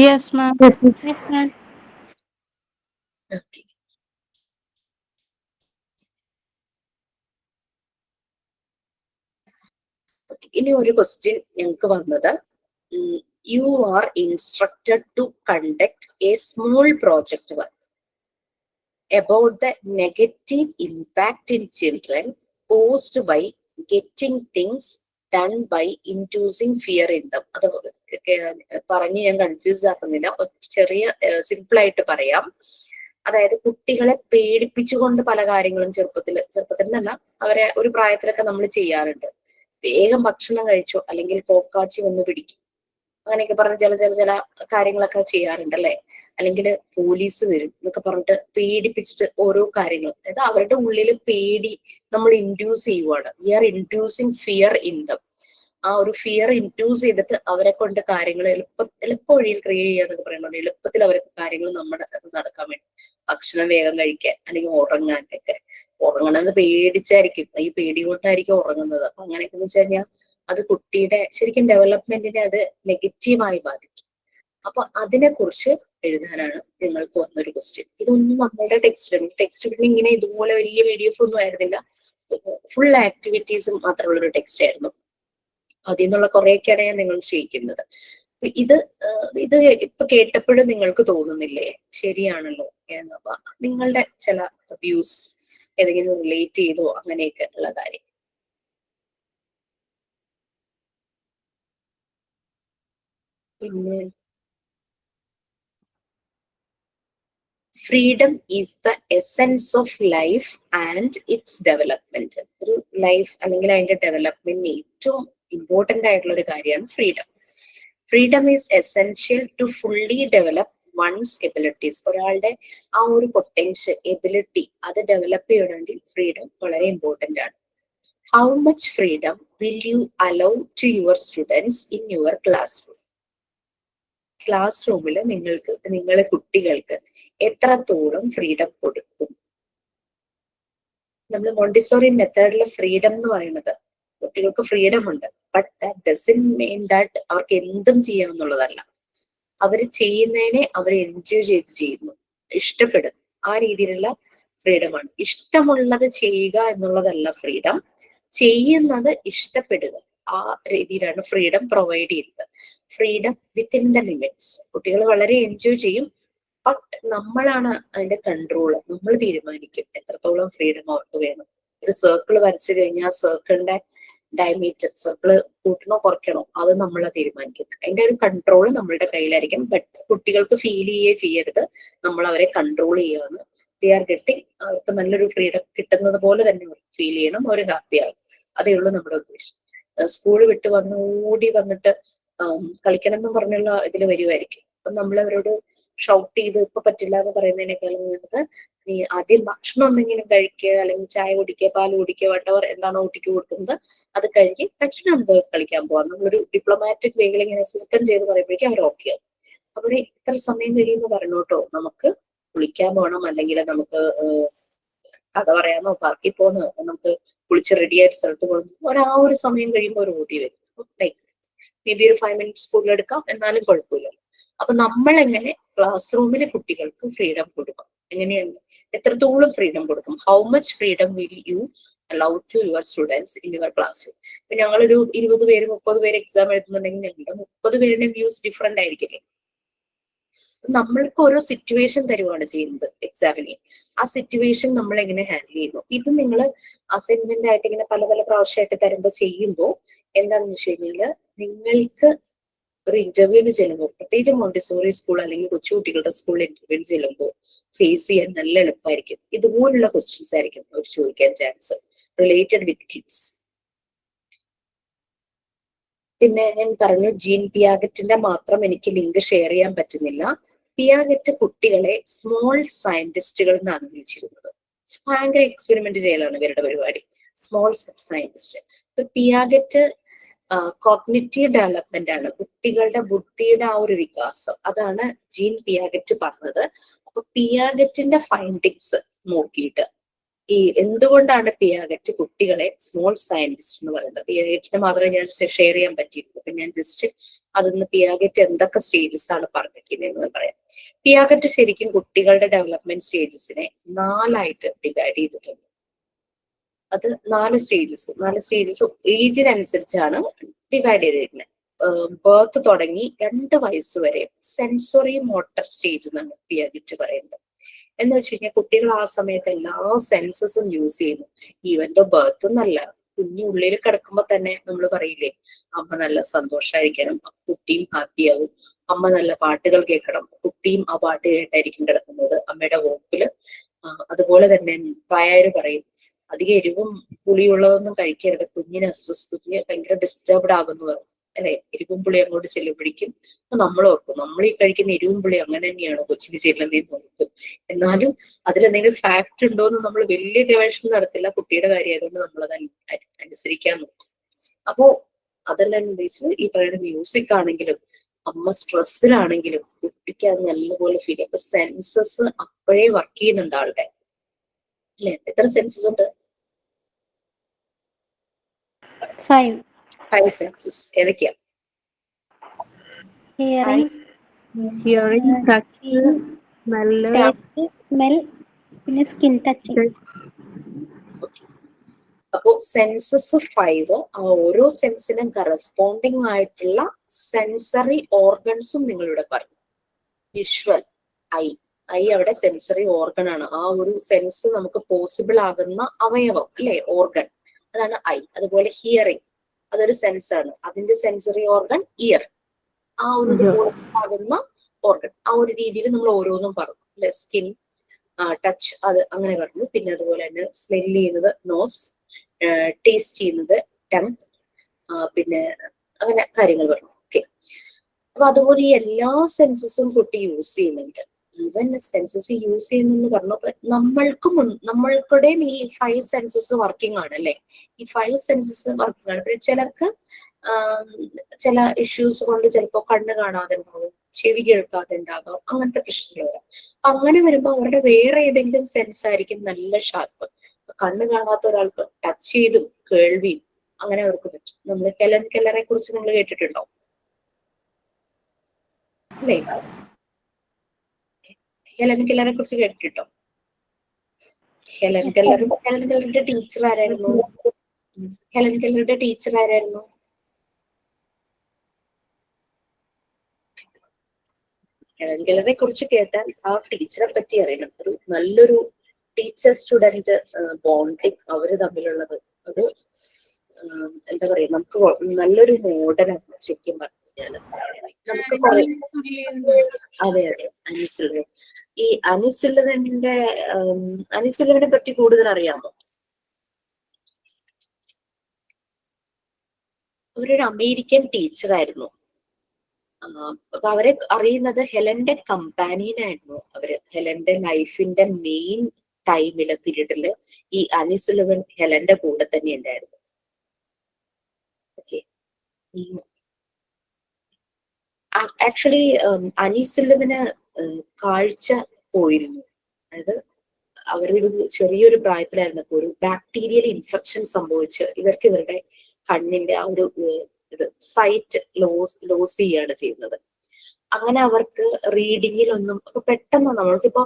Yes ma'am. Yes, miss. Okay. ഇനി ഒരു ക്വസ്റ്റ്യൻ ഞങ്ങൾക്ക് വന്നത്, you are instructed to conduct a small project work about the negative impact in children caused by getting things done by inducing fear in them. അത് പറഞ്ഞ് ഞാൻ confuse ആക്കുന്നില്ല, ചെറിയ simple ആയിട്ട് പറയാം. അതായത് കുട്ടികളെ പേടിപ്പിച്ചുകൊണ്ട് പല കാര്യങ്ങളും ചെറുപ്പത്തിൽ എന്നല്ല, അവരെ ഒരു പ്രായത്തിലൊക്കെ നമ്മൾ ചെയ്യാറുണ്ട്. വേഗം ഭക്ഷണം കഴിച്ചോ, അല്ലെങ്കിൽ കോക്കാച്ചി വന്ന് പിടിക്കും, അങ്ങനെയൊക്കെ പറഞ്ഞ് ചില കാര്യങ്ങളൊക്കെ ചെയ്യാറുണ്ടല്ലേ. അല്ലെങ്കിൽ പോലീസ് വരും എന്നൊക്കെ പറഞ്ഞിട്ട് പേടിപ്പിച്ചിട്ട് ഓരോ കാര്യങ്ങളും, അതായത് അവരുടെ ഉള്ളിൽ പേടി നമ്മൾ ഇൻഡ്യൂസ് ചെയ്യുവാണ്. We are inducing fear in them. ആ ഒരു ഫിയർ ഇൻഡ്യൂസ് ചെയ്തിട്ട് അവരെ കൊണ്ട് കാര്യങ്ങൾ എളുപ്പ വഴിയിൽ ക്രിയേറ്റ് ചെയ്യാന്നൊക്കെ പറയുന്നുണ്ട്. എളുപ്പത്തിൽ അവർക്ക് കാര്യങ്ങൾ നമ്മുടെ നടക്കാൻ വേണ്ടി, ഭക്ഷണം വേഗം കഴിക്കാൻ അല്ലെങ്കിൽ ഉറങ്ങാനൊക്കെ. ഉറങ്ങണമെന്ന് പേടിച്ചായിരിക്കും, ഈ പേടി കൊണ്ടായിരിക്കും ഉറങ്ങുന്നത്. അപ്പൊ അങ്ങനെയൊക്കെ എന്ന് വെച്ച് കഴിഞ്ഞാൽ അത് കുട്ടിയുടെ ശരിക്കും ഡെവലപ്മെന്റിനെ അത് നെഗറ്റീവായി ബാധിക്കും. അപ്പൊ അതിനെ കുറിച്ച് എഴുതാനാണ് നിങ്ങൾക്ക് വന്നൊരു ക്വസ്റ്റ്യൻ. ഇതൊന്നും നമ്മുടെ ടെക്സ്റ്റ് ബുക്കിൽ ഇങ്ങനെ ഇതുപോലെ വലിയ PDF ഒന്നും ആയിരുന്നില്ല, ഫുൾ ആക്ടിവിറ്റീസും മാത്രമുള്ള ഒരു ടെക്സ്റ്റ് ആയിരുന്നു. അതിൽ നിന്നുള്ള കുറേയൊക്കെയാണ് ഞാൻ നിങ്ങൾ ചെയ്യിക്കുന്നത്. ഇത് ഇപ്പൊ കേട്ടപ്പോഴും നിങ്ങൾക്ക് തോന്നുന്നില്ലേ ശരിയാണല്ലോ എന്ന്? നിങ്ങളുടെ ചില വ്യൂസ് ഏതെങ്കിലും റിലേറ്റ് ചെയ്തോ അങ്ങനെയൊക്കെ ഉള്ള കാര്യം? പിന്നെ freedom is the essence of life and its development. ഒരു ലൈഫ് അല്ലെങ്കിൽ അതിന്റെ ഡെവലപ്മെന്റിന് ഏറ്റവും ഇമ്പോർട്ടന്റ് ആയിട്ടുള്ള ഒരു കാര്യമാണ് freedom. Freedom is essential to fully develop one's abilities. ഒരാളുടെ ആ ഒരു പൊട്ടൻഷ്യൽ എബിലിറ്റി അത് ഡെവലപ്പ് ചെയ്യണമെങ്കിൽ ഫ്രീഡം വളരെ ഇമ്പോർട്ടന്റ് ആണ്. How much freedom will you allow to your students in your classroom? ക്ലാസ് റൂമിൽ നിങ്ങളെ കുട്ടികൾക്ക് എത്രത്തോളം ഫ്രീഡം കൊടുക്കും? നമ്മൾ മോണ്ടിസോറി മെത്തേഡിലെ ഫ്രീഡം എന്ന് പറയുന്നത് കുട്ടികൾക്ക് ഫ്രീഡം ഉണ്ട്, but that doesn't mean that അവർക്ക് എന്തും ചെയ്യാമെന്നുള്ളതല്ല. അവര് ചെയ്യുന്നതിനെ അവർ എൻജോയ് ചെയ്ത് ചെയ്യുന്നു, ഇഷ്ടപ്പെടുന്നു, ആ രീതിയിലുള്ള ഫ്രീഡമാണ്. ഇഷ്ടമുള്ളത് ചെയ്യുക എന്നുള്ളതല്ല ഫ്രീഡം, ചെയ്യുന്നത് ഇഷ്ടപ്പെടുക, ആ രീതിയിലാണ് ഫ്രീഡം പ്രൊവൈഡ് ചെയ്യുന്നത്. Freedom within the limits. കുട്ടികൾ വളരെ എൻജോയ് ചെയ്യും, ബട്ട് നമ്മളാണ് അതിന്റെ കൺട്രോള്. നമ്മൾ തീരുമാനിക്കും എത്രത്തോളം ഫ്രീഡം അവർക്ക് വേണം. ഒരു സർക്കിൾ വരച്ചു കഴിഞ്ഞാൽ സർക്കിളിന്റെ ഡയമീറ്റർ, സർക്കിള് കൂട്ടണോ കുറയ്ക്കണോ, അത് നമ്മൾ തീരുമാനിക്കുന്നത്. അതിന്റെ ഒരു കൺട്രോൾ നമ്മളുടെ കയ്യിലായിരിക്കും. ബട്ട് കുട്ടികൾക്ക് ഫീൽ ചെയ്യരുത് നമ്മൾ അവരെ കൺട്രോൾ ചെയ്യാന്ന്. ദേ ആർ ഗെറ്റിംഗ്, അവർക്ക് നല്ലൊരു ഫ്രീഡം കിട്ടുന്നത് പോലെ തന്നെ ഫീൽ ചെയ്യണം, അവർ ഹാപ്പിയാകും. അതേ ഉള്ളൂ നമ്മുടെ ഉദ്ദേശം. സ്കൂൾ വിട്ട് വന്ന് ഓടി വന്നിട്ട് കളിക്കണം എന്ന് പറഞ്ഞുള്ള ഇതിൽ വരുമായിരിക്കും. അപ്പൊ നമ്മളവരോട് ഷൗട്ട് ചെയ്ത് ഇപ്പൊ പറ്റില്ല എന്ന് പറയുന്നതിനേക്കാളും നല്ലത് നീ ആദ്യം ഭക്ഷണം എന്തെങ്കിലും കഴിക്കുക, അല്ലെങ്കിൽ ചായ കുടിക്കുക, പാല് കുടിക്കുക, വട്ടവർ എന്താണോ കുട്ടിക്ക് കൊടുക്കുന്നത് അത് കഴിഞ്ഞ് കഴിച്ചിട്ട് നമുക്ക് കളിക്കാൻ പോവാം. നമ്മളൊരു ഡിപ്ലോമാറ്റിക് വേയിൽ ഇങ്ങനെ സൂത്രം ചെയ്ത് പറയുമ്പോഴേക്കും അവർ ഓക്കെ ആവും. അവിടെ ഇത്ര സമയം കഴിയുമ്പോൾ പറഞ്ഞു കേട്ടോ നമുക്ക് കുളിക്കാൻ പോകണം, അല്ലെങ്കിൽ നമുക്ക് കഥ പറയാനോ പാർക്കിൽ പോന്നോ, നമുക്ക് കുളിച്ച് റെഡിയായിട്ട് സ്ഥലത്ത് പോകുന്നു. ആ ഒരു സമയം കഴിയുമ്പോൾ ഒരു ഓടി വരും. ലൈക്ക് മേ ബി ഒരു 5 മിനിറ്റ്സ് കൂടുതലെടുക്കാം, എന്നാലും കുഴപ്പമില്ല. അപ്പൊ നമ്മൾ എങ്ങനെ ക്ലാസ് റൂമിലെ കുട്ടികൾക്ക് ഫ്രീഡം കൊടുക്കും? എങ്ങനെയാണ്, എത്രത്തോളം ഫ്രീഡം കൊടുക്കും? How much freedom will you allow to your students in your classroom? ഇപ്പൊ ഞങ്ങളൊരു 20 പേര് 30 പേര് എക്സാം എഴുതുന്നുണ്ടെങ്കിൽ ഞങ്ങളുടെ 30 പേരുടെ വ്യൂസ് ഡിഫറെന്റ് ആയിരിക്കില്ലേ? നമ്മൾക്ക് ഓരോ സിറ്റുവേഷൻ തരുവാണ് ചെയ്യുന്നത് എക്സാമിന്. ആ സിറ്റുവേഷൻ നമ്മൾ എങ്ങനെ ഹാൻഡിൽ ചെയ്യുന്നു? ഇത് നിങ്ങൾ അസൈൻമെന്റ് ആയിട്ട് ഇങ്ങനെ പല പല പ്രാവശ്യമായിട്ട് തരുമ്പോൾ ചെയ്യുമ്പോൾ എന്താണെന്ന് വെച്ച് കഴിഞ്ഞാല് നിങ്ങൾക്ക് ഒരു ഇന്റർവ്യൂവിന് ചെല്ലുമ്പോൾ, പ്രത്യേകിച്ച് മോണ്ടിസോറി സ്കൂൾ അല്ലെങ്കിൽ കൊച്ചുകുട്ടികളുടെ സ്കൂളിൽ ഇന്റർവ്യൂവിന് ചെല്ലുമ്പോൾ ഫേസ് ചെയ്യാൻ നല്ല എളുപ്പമായിരിക്കും. ഇതുപോലുള്ള ക്വസ്റ്റ്യൻസ് ആയിരിക്കും അവർ ചോദിക്കാൻ ചാൻസ് റിലേറ്റഡ് വിത്ത് കിഡ്സ്. പിന്നെ ഞാൻ പറഞ്ഞു ജീൻ പിയാഗറ്റിന്റെ മാത്രം എനിക്ക് ലിങ്ക് ഷെയർ ചെയ്യാൻ പറ്റുന്നില്ല. പിയാഗറ്റ് കുട്ടികളെ സ്മോൾ സയന്റിസ്റ്റുകൾ എന്നാണ് വിളിച്ചിരുന്നത്. ഭയങ്കര എക്സ്പെരിമെന്റ് ചെയ്യലാണ് ഇവരുടെ പരിപാടി, സ്മോൾ സയന്റിസ്റ്റ്. ഇപ്പൊ പിയാഗറ്റ് കോഗ്നിറ്റീവ് ഡെവലപ്മെന്റ് ആണ്, കുട്ടികളുടെ ബുദ്ധിയുടെ ആ ഒരു വികാസം, അതാണ് ജീൻ പിയാഗറ്റ് പറഞ്ഞത്. അപ്പൊ പിയാഗറ്റിന്റെ ഫൈൻഡിങ്സ് നോക്കിയിട്ട് ഈ എന്തുകൊണ്ടാണ് പിയാഗറ്റ് കുട്ടികളെ സ്മോൾ സയന്റിസ്റ്റ് എന്ന് പറയുന്നത്? പിയാഗറ്റിനെ മാത്രമേ ഞാൻ ഷെയർ ചെയ്യാൻ പറ്റിയിട്ടുള്ളൂ. അപ്പൊ ഞാൻ ജസ്റ്റ് അതൊന്ന് പിയാഗറ്റ് എന്തൊക്കെ സ്റ്റേജസ് ആണ് പറഞ്ഞിരിക്കുന്നതെന്ന് പറയാം. പിയാഗറ്റ് ശരിക്കും കുട്ടികളുടെ ഡെവലപ്മെന്റ് സ്റ്റേജസിനെ 4ആയിട്ട് ഡിവൈഡ് ചെയ്തിട്ടുണ്ട്. അത് 4 സ്റ്റേജസ് ഏജിനനുസരിച്ചാണ് ഡിവൈഡ് ചെയ്തിരിക്കുന്നത്. ബർത്ത് തുടങ്ങി 2 വയസ്സ് വരെ സെൻസറി മോട്ടർ സ്റ്റേജ് എന്നാണ് പിയാഗറ്റ് പറയുന്നത്. എന്ന് വെച്ച് കഴിഞ്ഞാൽ കുട്ടികൾ ആ സമയത്ത് എല്ലാ സെൻസസും യൂസ് ചെയ്യുന്നു. ഈവൻ ദോ ബർത്ത് എന്നല്ല, കുഞ്ഞുള്ളിൽ കിടക്കുമ്പോ തന്നെ നമ്മൾ പറയില്ലേ അമ്മ നല്ല സന്തോഷമായിരിക്കണം, കുട്ടിയും ഹാപ്പിയാവും. അമ്മ നല്ല പാട്ടുകൾ കേൾക്കണം, കുട്ടിയും ആ പാട്ട് കേട്ടായിരിക്കും കിടക്കുന്നത് അമ്മയുടെ വോക്കില്. അതുപോലെ തന്നെ പ്രായര് പറയും അധികം എരിവും പുളിയുള്ളതൊന്നും കഴിക്കരുത്, കുഞ്ഞിന് കുഞ്ഞ് ഭയങ്കര ഡിസ്റ്റർബ്ഡ് ആകുന്നു അല്ലെ? എരിവും പുളി അങ്ങോട്ട് ചെല്ലുമ്പോഴേക്കും നമ്മൾ ഓർക്കും നമ്മൾ ഈ കഴിക്കുന്ന എരിവും പുളി അങ്ങനെ തന്നെയാണ് കൊച്ചിന് ചെല്ലുന്നതെന്ന് ഓർക്കും. എന്നാലും അതിലെന്തെങ്കിലും ഫാക്ട് ഉണ്ടോ എന്ന് നമ്മൾ വലിയ ഗവേഷണം നടത്തില്ല. കുട്ടിയുടെ കാര്യമായതുകൊണ്ട് നമ്മളത് അനുസരിക്കാൻ നോക്കും. അപ്പോ അതെല്ലാം ഉദ്ദേശിച്ച് ഈ പറയുന്ന മ്യൂസിക് ആണെങ്കിലും അമ്മ സ്ട്രെസ്സിലാണെങ്കിലും കുട്ടിക്ക് അത് നല്ലപോലെ ഫീൽ ചെയ്യും. അപ്പൊ സെൻസസ് അപ്പോഴേ വർക്ക് ചെയ്യുന്നുണ്ട് ആളുടെ, അല്ലെ? എത്ര സെൻസസ് ഉണ്ട്? 5 സെൻസസ്. ഏതൊക്കെയാ? Hearing, Hearing, touch, smell, taste, smell, പിന്നെ സ്കിൻ ടച്ചിങ്. അപ്പോ സെൻസസ് 5, ആ ഓരോ സെൻസിനും കറസ്പോണ്ടിങ് ആയിട്ടുള്ള സെൻസറി ഓർഗൻസും നിങ്ങളിവിടെ പറഞ്ഞു. വിഷ്വൽ, ഐ അവിടെ സെൻസറി ഓർഗൻ ആണ്. ആ ഒരു സെൻസ് നമുക്ക് പോസിബിൾ ആകുന്ന അവയവം അല്ലെ, ഓർഗൻ, അതാണ് ഐ. അതുപോലെ ഹിയറിംഗ്, അതൊരു സെൻസ് ആണ്, അതിന്റെ സെൻസറി ഓർഗൻ ഇയർ. ആ ഒരു പോസിബിൾ ആകുന്ന ഓർഗൻ, ആ ഒരു രീതിയിൽ നമ്മൾ ഓരോന്നും പറഞ്ഞു അല്ലെ. സ്കിൻ, ടച്ച്, അത് അങ്ങനെ പറഞ്ഞു. പിന്നെ അതുപോലെ തന്നെ സ്മെല് ചെയ്യുന്നത് നോസ്, ടേസ്റ്റ് ചെയ്യുന്നത് ടങ്, പിന്നെ അങ്ങനെ കാര്യങ്ങൾ പറഞ്ഞു. ഓക്കെ, അപ്പൊ അതുപോലെ ഈ എല്ലാ സെൻസസും കുട്ടി യൂസ് ചെയ്യുന്നുണ്ട്. ഈവൻ സെൻസസ് യൂസ് ചെയ്യുന്നെന്ന് പറഞ്ഞപ്പോൾ നമ്മൾക്കുടെയും ഈ 5 സെൻസസ് വർക്കിംഗ് ആണ് അല്ലെ. ഈ 5 സെൻസസ് വർക്കിംഗ് ആണ്. പിന്നെ ചിലർക്ക് ചില ഇഷ്യൂസ് കൊണ്ട് ചിലപ്പോൾ കണ്ണ് കാണാതെ ഉണ്ടാവും, ചെവി കേൾക്കാതെ ഉണ്ടാകാം, അങ്ങനത്തെ പ്രശ്നങ്ങൾ വരാം. അങ്ങനെ വരുമ്പോൾ അവരുടെ വേറെ ഏതെങ്കിലും സെൻസ് ആയിരിക്കും നല്ല ഷാർപ്പ്. കണ്ണ് കാണാത്ത ഒരാൾക്ക് ടച്ച് ചെയ്തും കേൾവിയും അങ്ങനെ അവർക്ക് പറ്റും. നമ്മൾ ഹെലൻ കെല്ലറെ കുറിച്ച് നിങ്ങൾ കേട്ടിട്ടുണ്ടോ അല്ലേ? ഹെലൻ കെല്ലറെ കുറിച്ച് കേട്ടിട്ടുണ്ടോ? ഹെലൻ കെല്ലറിന്റെ ടീച്ചർ ആരായിരുന്നു? ഹെലൻ കെല്ലറുടെ ടീച്ചർ ആരായിരുന്നു? ഹെലൻ കെല്ലറെ കുറിച്ച് കേട്ടാൽ ആ ടീച്ചറെ പറ്റി അറിയണം. ഒരു നല്ലൊരു ടീച്ചർ സ്റ്റുഡന്റ് ബോണ്ടിങ് അവര് തമ്മിലുള്ളത് അത് എന്താ പറയാ, നമുക്ക് നല്ലൊരു മോഡലാണ് ശരിക്കും പറഞ്ഞാല്. നമുക്ക് അതെ അനിസുല്ലവൻ. ഈ അനിസുല്ലവനെ പറ്റി കൂടുതൽ അറിയാമോ? അവരൊരു അമേരിക്കൻ ടീച്ചറായിരുന്നു. അപ്പൊ അവരെ അറിയുന്നത് ഹെലന്റെ കമ്പാനിയനായിരുന്നു. അവര് ഹെലന്റെ ലൈഫിന്റെ മെയിൻ ടൈമില് പീരീഡില് ഈ അനിസുല്ലവൻ ഹെലന്റെ കൂടെ തന്നെ ഉണ്ടായിരുന്നു. ഓക്കെ, ആക്ച്വലി അനിസുല്ലവന് കാഴ്ച പോയിരുന്നു. അതായത് അവരൊരു ചെറിയൊരു പ്രായത്തിലായിരുന്നപ്പോൾ ഒരു ബാക്ടീരിയൽ ഇൻഫെക്ഷൻ സംഭവിച്ച് ഇവരുടെ കണ്ണിന്റെ ആ ഒരു ഇത് സൈറ്റ് ലോസ് ചെയ്യാണ് ചെയ്യുന്നത്. അങ്ങനെ അവർക്ക് റീഡിങ്ങിലൊന്നും പെട്ടെന്ന്, നമ്മൾക്കിപ്പോ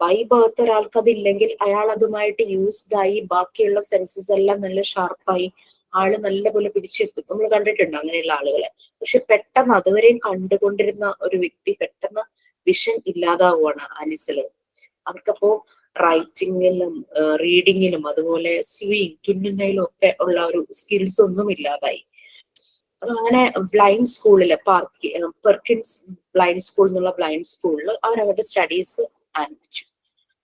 ബൈ ബർത്ത് ഒരാൾക്ക് അതില്ലെങ്കിൽ അയാൾ അതുമായിട്ട് യൂസ്ഡ് ആയി ബാക്കിയുള്ള സെൻസസ് എല്ലാം നല്ല ഷാർപ്പായി ആള് നല്ലപോലെ പിടിച്ചെത്തും. നമ്മൾ കണ്ടിട്ടുണ്ട് അങ്ങനെയുള്ള ആളുകളെ. പക്ഷെ പെട്ടെന്ന് അതുവരെയും കണ്ടുകൊണ്ടിരുന്ന ഒരു വ്യക്തി പെട്ടെന്ന് വിഷൻ ഇല്ലാതാവുകയാണ് അനിസുല്ലവൻ. അവർക്കപ്പോ റൈറ്റിങ്ങിലും റീഡിങ്ങിലും അതുപോലെ സ്വിങ്, തുന്നുന്നതിലും ഒക്കെ ഉള്ള ഒരു സ്കിൽസ് ഒന്നും ഇല്ലാതായി. അപ്പൊ അങ്ങനെ ബ്ലൈൻഡ് സ്കൂളില് പെർക്കിൻസ് ബ്ലൈൻഡ് സ്കൂൾ എന്നുള്ള ബ്ലൈൻഡ് സ്കൂളിൽ അവരവരുടെ സ്റ്റഡീസ് ആരംഭിച്ചു.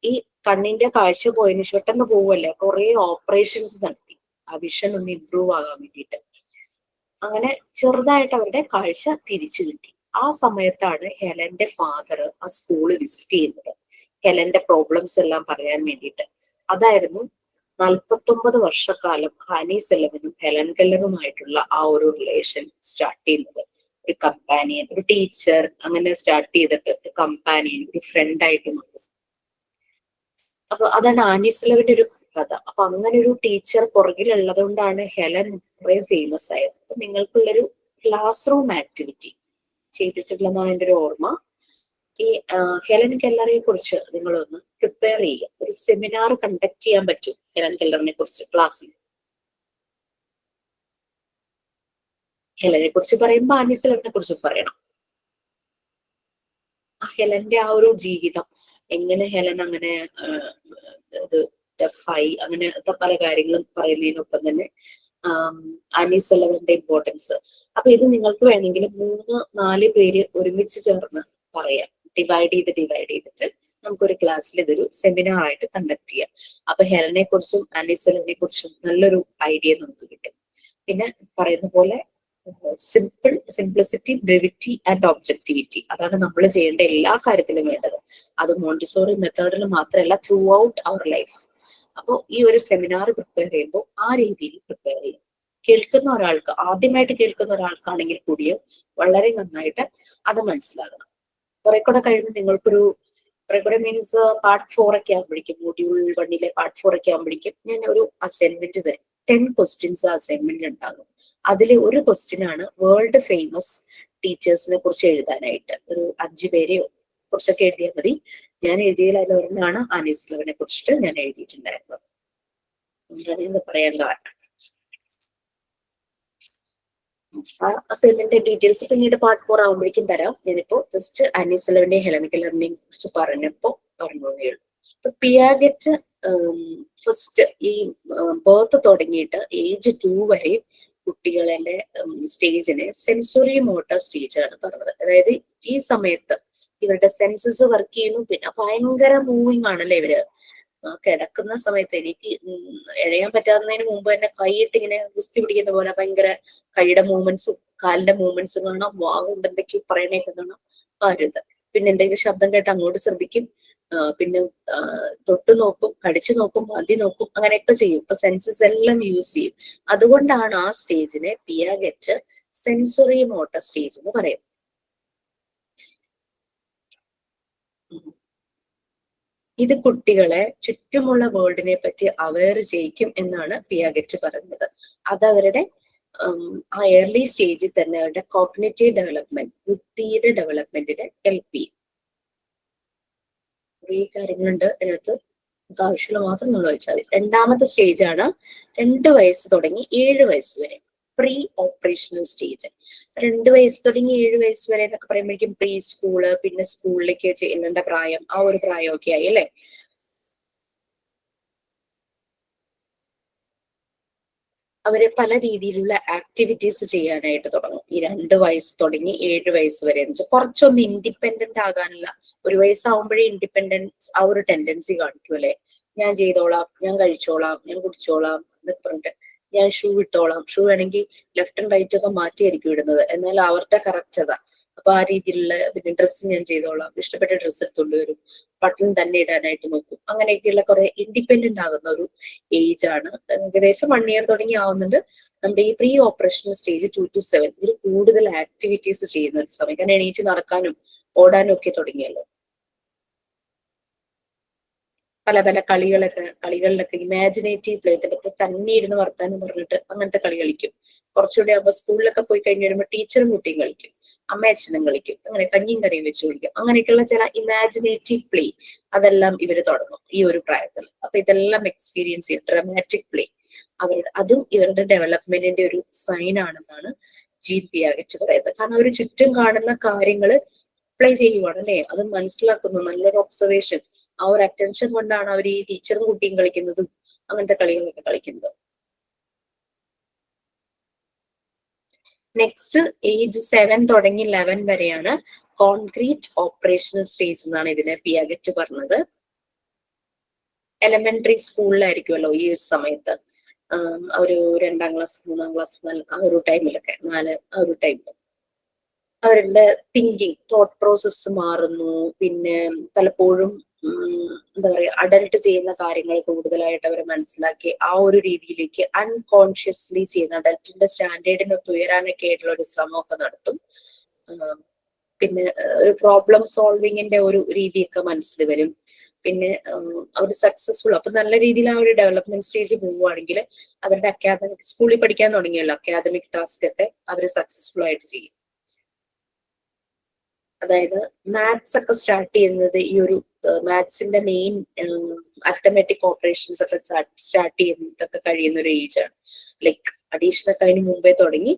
ഈ കണ്ണിന്റെ കാഴ്ച പോയതിനു ശേഷം പെട്ടെന്ന് പോവല്ലേ, കുറെ ഓപ്പറേഷൻസ് നടത്തി ആ വിഷൻ ഒന്ന് ഇംപ്രൂവ് ആകാൻ വേണ്ടിയിട്ട്. അങ്ങനെ ചെറുതായിട്ട് അവരുടെ കാഴ്ച തിരിച്ചു കിട്ടി. ആ സമയത്താണ് ഹെലന്റെ ഫാദർ ആ സ്കൂള് വിസിറ്റ് ചെയ്യുന്നത്, ഹെലന്റെ പ്രോബ്ലംസ് എല്ലാം പറയാൻ വേണ്ടിയിട്ട്. അതായിരുന്നു 49 വർഷക്കാലം അനിസുല്ലവനും ഹെലൻ കെല്ലറുമായിട്ടുള്ള ആ ഒരു റിലേഷൻ സ്റ്റാർട്ട് ചെയ്യുന്നത്. ഒരു കമ്പാനിയൻ, ഒരു ടീച്ചർ, അങ്ങനെ സ്റ്റാർട്ട് ചെയ്തിട്ട് ഒരു കമ്പാനിയൻ, ഒരു ഫ്രണ്ട് ആയിട്ട് മാറും. അപ്പൊ അതാണ് അനിസുല്ലവന്റെ ഒരു കഥ. അപ്പൊ അങ്ങനെ ഒരു ടീച്ചർ പുറകിലുള്ളത് കൊണ്ടാണ് ഹെലൻ കുറെ ഫേമസ് ആയത്. അപ്പൊ നിങ്ങൾക്കുള്ളൊരു ക്ലാസ് റൂം ആക്ടിവിറ്റി ചെയ്തിട്ടുള്ളതാണ് എൻ്റെ ഒരു ഓർമ്മ. ഈ ഹെലൻ കെല്ലറെ കുറിച്ച് നിങ്ങളൊന്ന് പ്രിപ്പയർ ചെയ്യുക. ഒരു സെമിനാർ കണ്ടക്ട് ചെയ്യാൻ പറ്റും ഹെലൻ കെല്ലറിനെ കുറിച്ച് ക്ലാസ്സിൽ. ഹെലനെ കുറിച്ച് പറയുമ്പോൾ അനിസുല്ലവനെ കുറിച്ച് പറയണം. ഹെലന്റെ ആ ഒരു ജീവിതം, എങ്ങനെ ഹെലൻ അങ്ങനെ ഇത് ഡെഫായി, അങ്ങനത്തെ പല കാര്യങ്ങളും പറയുന്നതിനൊപ്പം തന്നെ അനിസുല്ലവന്റെ ഇമ്പോർട്ടൻസ്. അപ്പൊ ഇത് നിങ്ങൾക്ക് വേണമെങ്കിൽ 3-4 പേര് ഒരുമിച്ച് ചേർന്ന് പറയാം. ഡിവൈഡ് ചെയ്തിട്ട് നമുക്കൊരു ക്ലാസ്സിൽ ഇതൊരു സെമിനാർ ആയിട്ട് കണ്ടക്ട് ചെയ്യാം. അപ്പൊ ഹെലനെ കുറിച്ചും അനിസുല്ലവനെ കുറിച്ചും നല്ലൊരു ഐഡിയ നമുക്ക് കിട്ടും. പിന്നെ പറയുന്ന പോലെ സിംപ്ലിസിറ്റി, ബ്രെവിറ്റി ആൻഡ് ഒബ്ജക്ടിവിറ്റി, അതാണ് നമ്മൾ ചെയ്യേണ്ട എല്ലാ കാര്യത്തിലും വേണ്ടത്. അത് മോണ്ടിസോറി മെത്തേഡിൽ മാത്രമല്ല, ത്രൂ ഔട്ട് അവർ ലൈഫ്. അപ്പോൾ ഈ ഒരു സെമിനാർ പ്രിപ്പയർ ചെയ്യുമ്പോൾ ആ രീതിയിൽ പ്രിപ്പയർ ചെയ്യും. കേൾക്കുന്ന ഒരാൾക്ക്, ആദ്യമായിട്ട് കേൾക്കുന്ന ഒരാൾക്കാണെങ്കിൽ കൂടിയും വളരെ നന്നായിട്ട് അത് മനസ്സിലാകണം. കുറെ കൂടെ കഴിയുമ്പോൾ നിങ്ങൾക്കൊരു കുറെ കൂടെ മീൻസ് പാർട്ട് 4 ഒക്കെ ആകുമ്പോഴേക്കും, മൊഡ്യൂൾ 1 പാർട്ട് 4 ഒക്കെ ആകുമ്പോഴേക്കും ഞാൻ ഒരു അസൈൻമെന്റ് തരും. 10 ക്വസ്റ്റ്യൻസ് അസൈൻമെന്റ് ഉണ്ടാകും. അതിൽ ഒരു ക്വസ്റ്റ്യൻ ആണ് വേൾഡ് ഫേമസ് ടീച്ചേഴ്സിനെ കുറിച്ച് എഴുതാനായിട്ട്. ഒരു 5 പേരെയോ കുറിച്ചൊക്കെ എഴുതിയാൽ മതി. ഞാൻ എഴുതിയതിൽ അതിലൊരെണ്ണമാണ് അനിസുല്ലവനെ കുറിച്ചിട്ട് ഞാൻ എഴുതിയിട്ടുണ്ടായിരുന്നത്. ഞാനിന്ന് പറയാൻ കാരണം ആ അസൈൻമെന്റ് ഡീറ്റെയിൽസ് പിന്നീട് പാർട്ട് 4 ആകുമ്പോഴേക്കും തരാം. ഞാനിപ്പോ ജസ്റ്റ് അനിസലവിന്റെയും ഹെലൻ കെല്ലറിന്റെയും കുറിച്ച് പറഞ്ഞതേ ഉള്ളൂ. ഇപ്പൊ പിയാഗറ്റ് ഫസ്റ്റ് ഈ ബർത്ത് തുടങ്ങിയിട്ട് ഏജ് 2 വരെ കുട്ടികളുടെ സ്റ്റേജിനെ സെൻസറി മോട്ടോർ സ്റ്റേജ് ആണ് പറഞ്ഞത്. അതായത് ഈ സമയത്ത് ഇവരുടെ സെൻസസ് വർക്ക് ചെയ്യുന്നു. പിന്നെ ഭയങ്കര മൂവിങ് ആണല്ലേ ഇവര്. കിടക്കുന്ന സമയത്ത് എനിക്ക് എഴയാൻ പറ്റാവുന്നതിന് മുമ്പ് തന്നെ കൈയിട്ട് ഇങ്ങനെ ഗുസ്തി പിടിക്കുന്ന പോലെ ഭയങ്കര കൈയുടെ മൂവ്മെന്റ്സും കാലിന്റെ മൂവ്മെന്റ്സും കാണാം. വാവുണ്ട് എന്തൊക്കെയോ പറയണേക്കെ കാണാം. അരുത്. പിന്നെ എന്തെങ്കിലും ശബ്ദം കേട്ട് അങ്ങോട്ട് ശ്രദ്ധിക്കും. പിന്നെ തൊട്ടു നോക്കും, കടിച്ചു നോക്കും, മതി നോക്കും, അങ്ങനെയൊക്കെ ചെയ്യും. ഇപ്പൊ സെൻസസ് എല്ലാം യൂസ് ചെയ്യും. അതുകൊണ്ടാണ് ആ സ്റ്റേജിനെ പിയാഗറ്റ് സെൻസറി മോട്ടോർ സ്റ്റേജ് എന്ന് പറയുന്നത്. ഇത് കുട്ടികളെ ചുറ്റുമുള്ള വേൾഡിനെ പറ്റി അവെയർ ചെയ്യിക്കും എന്നാണ് പിയാഗറ്റ് പറയുന്നത്. അതവരുടെ ആ ഏർലി സ്റ്റേജിൽ തന്നെ അവരുടെ കോഗ്നിറ്റീവ് ഡെവലപ്മെന്റ്, ബുദ്ധിയുടെ ഡെവലപ്മെന്റിനെ ഹെൽപ്പ് ചെയ്യും. കുറേ കാര്യങ്ങളുണ്ട് അതിനകത്ത്. നമുക്ക് ആവശ്യമുള്ള മാത്രം നമ്മൾ വായിച്ചാൽ മതി. രണ്ടാമത്തെ സ്റ്റേജ് ആണ് 2 വയസ്സ് തുടങ്ങി 7 വയസ്സ് വരെ, പ്രീ ഓപ്പറേഷണൽ സ്റ്റേജ്. 2 വയസ്സ് തുടങ്ങി 7 വയസ്സ് വരെ എന്നൊക്കെ പറയുമ്പോഴേക്കും പ്രീ സ്കൂള്, പിന്നെ സ്കൂളിലേക്ക് ചെല്ലേണ്ട പ്രായം, ആ ഒരു പ്രായമൊക്കെ ആയി അല്ലെ. അവരെ പല രീതിയിലുള്ള ആക്ടിവിറ്റീസ് ചെയ്യാനായിട്ട് തുടങ്ങും. ഈ 2 വയസ്സ് തുടങ്ങി 7 വയസ്സ് വരെ എന്ന് വെച്ചാൽ കുറച്ചൊന്ന് ഇൻഡിപെൻഡന്റ് ആകാനുള്ള, 1 വയസ്സാവുമ്പോഴേ ഇൻഡിപെൻഡൻസ് ആ ഒരു ടെൻഡൻസി കാണിക്കും അല്ലെ. ഞാൻ ചെയ്തോളാം, ഞാൻ കഴിച്ചോളാം, ഞാൻ കുടിച്ചോളാം എന്നൊക്കെ പറഞ്ഞിട്ട്, ഞാൻ ഷൂ ഇട്ടോളാം. ഷൂ ആണെങ്കിൽ ലെഫ്റ്റ് ആൻഡ് റൈറ്റ് ഒക്കെ മാറ്റിയായിരിക്കും ഇടുന്നത്, എന്നാൽ അവരുടെ കറക്റ്റ് അതാ. അപ്പൊ ആ രീതിയിലുള്ള പിന്നെ ഡ്രസ്സ് ഞാൻ ചെയ്തോളാം, ഇഷ്ടപ്പെട്ട ഡ്രസ്സ് എടുത്തുകൊണ്ട് വരും, ബട്ടൺ തന്നെ ഇടാനായിട്ട് നോക്കും. അങ്ങനെയൊക്കെയുള്ള കുറെ ഇൻഡിപെൻഡന്റ് ആകുന്ന ഒരു ഏജ് ആണ്. ഏകദേശം 1 ഇയർ തുടങ്ങി ആവുന്നുണ്ട്. നമ്മുടെ ഈ പ്രീ ഓപ്പറേഷണൽ സ്റ്റേജ് 2 to 7 ഇതിൽ കൂടുതൽ ആക്ടിവിറ്റീസ് ചെയ്യുന്ന ഒരു സമയം. കാരണം എണീറ്റ് നടക്കാനും ഓടാനും ഒക്കെ തുടങ്ങിയല്ലോ. പല പല കളികളിലൊക്കെ ഇമാജിനേറ്റീവ് പ്ലേ തന്നെ ഇരുന്ന് വർത്താനം പറഞ്ഞിട്ട് അങ്ങനത്തെ കളി കളിക്കും. കുറച്ചുകൂടെ ആകുമ്പോൾ സ്കൂളിലൊക്കെ പോയി കഴിഞ്ഞ് വരുമ്പോൾ ടീച്ചറും കുട്ടിയും കളിക്കും, അമ്മ അച്ഛനും കളിക്കും, അങ്ങനെ കഞ്ഞിയും കറിയും വെച്ച് കളിക്കും. അങ്ങനെയൊക്കെയുള്ള ചില ഇമാജിനേറ്റീവ് പ്ലേ അതെല്ലാം ഇവര് തുടങ്ങും ഈ ഒരു പ്രായത്തിൽ. അപ്പൊ ഇതെല്ലാം എക്സ്പീരിയൻസ് ചെയ്യും. ഡ്രാമാറ്റിക് പ്ലേ അതും ഇവരുടെ ഡെവലപ്മെന്റിന്റെ ഒരു സൈൻ ആണെന്നാണ് ജീൻ പിയാഗറ്റ് പറയുന്നത്. കാരണം അവർ ചുറ്റും കാണുന്ന കാര്യങ്ങൾ പ്ലേ ചെയ്യുവാണ് അല്ലെ, അത് മനസ്സിലാക്കുന്നു. നല്ലൊരു ഒബ്സർവേഷൻ, ആ ഒരു അറ്റൻഷൻ കൊണ്ടാണ് അവർ ഈ ടീച്ചറും കുട്ടിയും കളിക്കുന്നതും അങ്ങനത്തെ കളികളൊക്കെ കളിക്കുന്നത്. നെക്സ്റ്റ് ഏജ് 7 തുടങ്ങി 11 വരെയാണ് കോൺക്രീറ്റ് ഓപ്പറേഷണൽ സ്റ്റേജ് എന്നാണ് ഇതിനെ പിയാഗറ്റ് പറഞ്ഞത്. എലമെന്ററി സ്കൂളിലായിരിക്കുമല്ലോ ഈ ഒരു സമയത്ത്. ഒരു 2ാം ക്ലാസ് 3ാം ക്ലാസ് ആ ഒരു ടൈമിലൊക്കെ, 4 ആ ഒരു ടൈമിൽ അവരുടെ തിങ്കിങ്, തോട്ട് പ്രോസസ്സ് മാറുന്നു. പിന്നെ പലപ്പോഴും എന്താ പറയാ, അഡൽട്ട് ചെയ്യുന്ന കാര്യങ്ങൾ കൂടുതലായിട്ട് അവർ മനസ്സിലാക്കി ആ ഒരു രീതിയിലേക്ക് അൺകോൺഷ്യസ്ലി ചെയ്യുന്ന, അഡൽട്ടിന്റെ സ്റ്റാൻഡേർഡിനൊത്ത് ഉയരാനൊക്കെ ആയിട്ടുള്ള ഒരു ശ്രമമൊക്കെ നടത്തും. പിന്നെ ഒരു പ്രോബ്ലം സോൾവിങ്ങിന്റെ ഒരു രീതിയൊക്കെ മനസ്സിൽ വരും. പിന്നെ അവർ സക്സസ്ഫുൾ, അപ്പൊ നല്ല രീതിയിൽ ആ ഒരു ഡെവലപ്മെന്റ് സ്റ്റേജ് പോവുകയാണെങ്കിൽ അവരുടെ അക്കാദമിക്, സ്കൂളിൽ പഠിക്കാൻ തുടങ്ങിയല്ലോ, അക്കാദമിക് ടാസ്ക് ഒക്കെ അവർ സക്സസ്ഫുൾ ആയിട്ട് ചെയ്യും. അതായത് മാത്സ് ഒക്കെ സ്റ്റാർട്ട് ചെയ്യുന്നത് ഈ ഒരു മാത്സിന്റെ മെയിൻ അത്തമെറ്റിക് ഓപ്പറേഷൻസ് ഒക്കെ സ്റ്റാർട്ട് ചെയ്യുന്നതൊക്കെ കഴിയുന്ന ഒരു ഏജ് ആണ്. ലൈക്ക് അഡീഷൻ ഒക്കെ അതിന് മുമ്പേ തുടങ്ങി.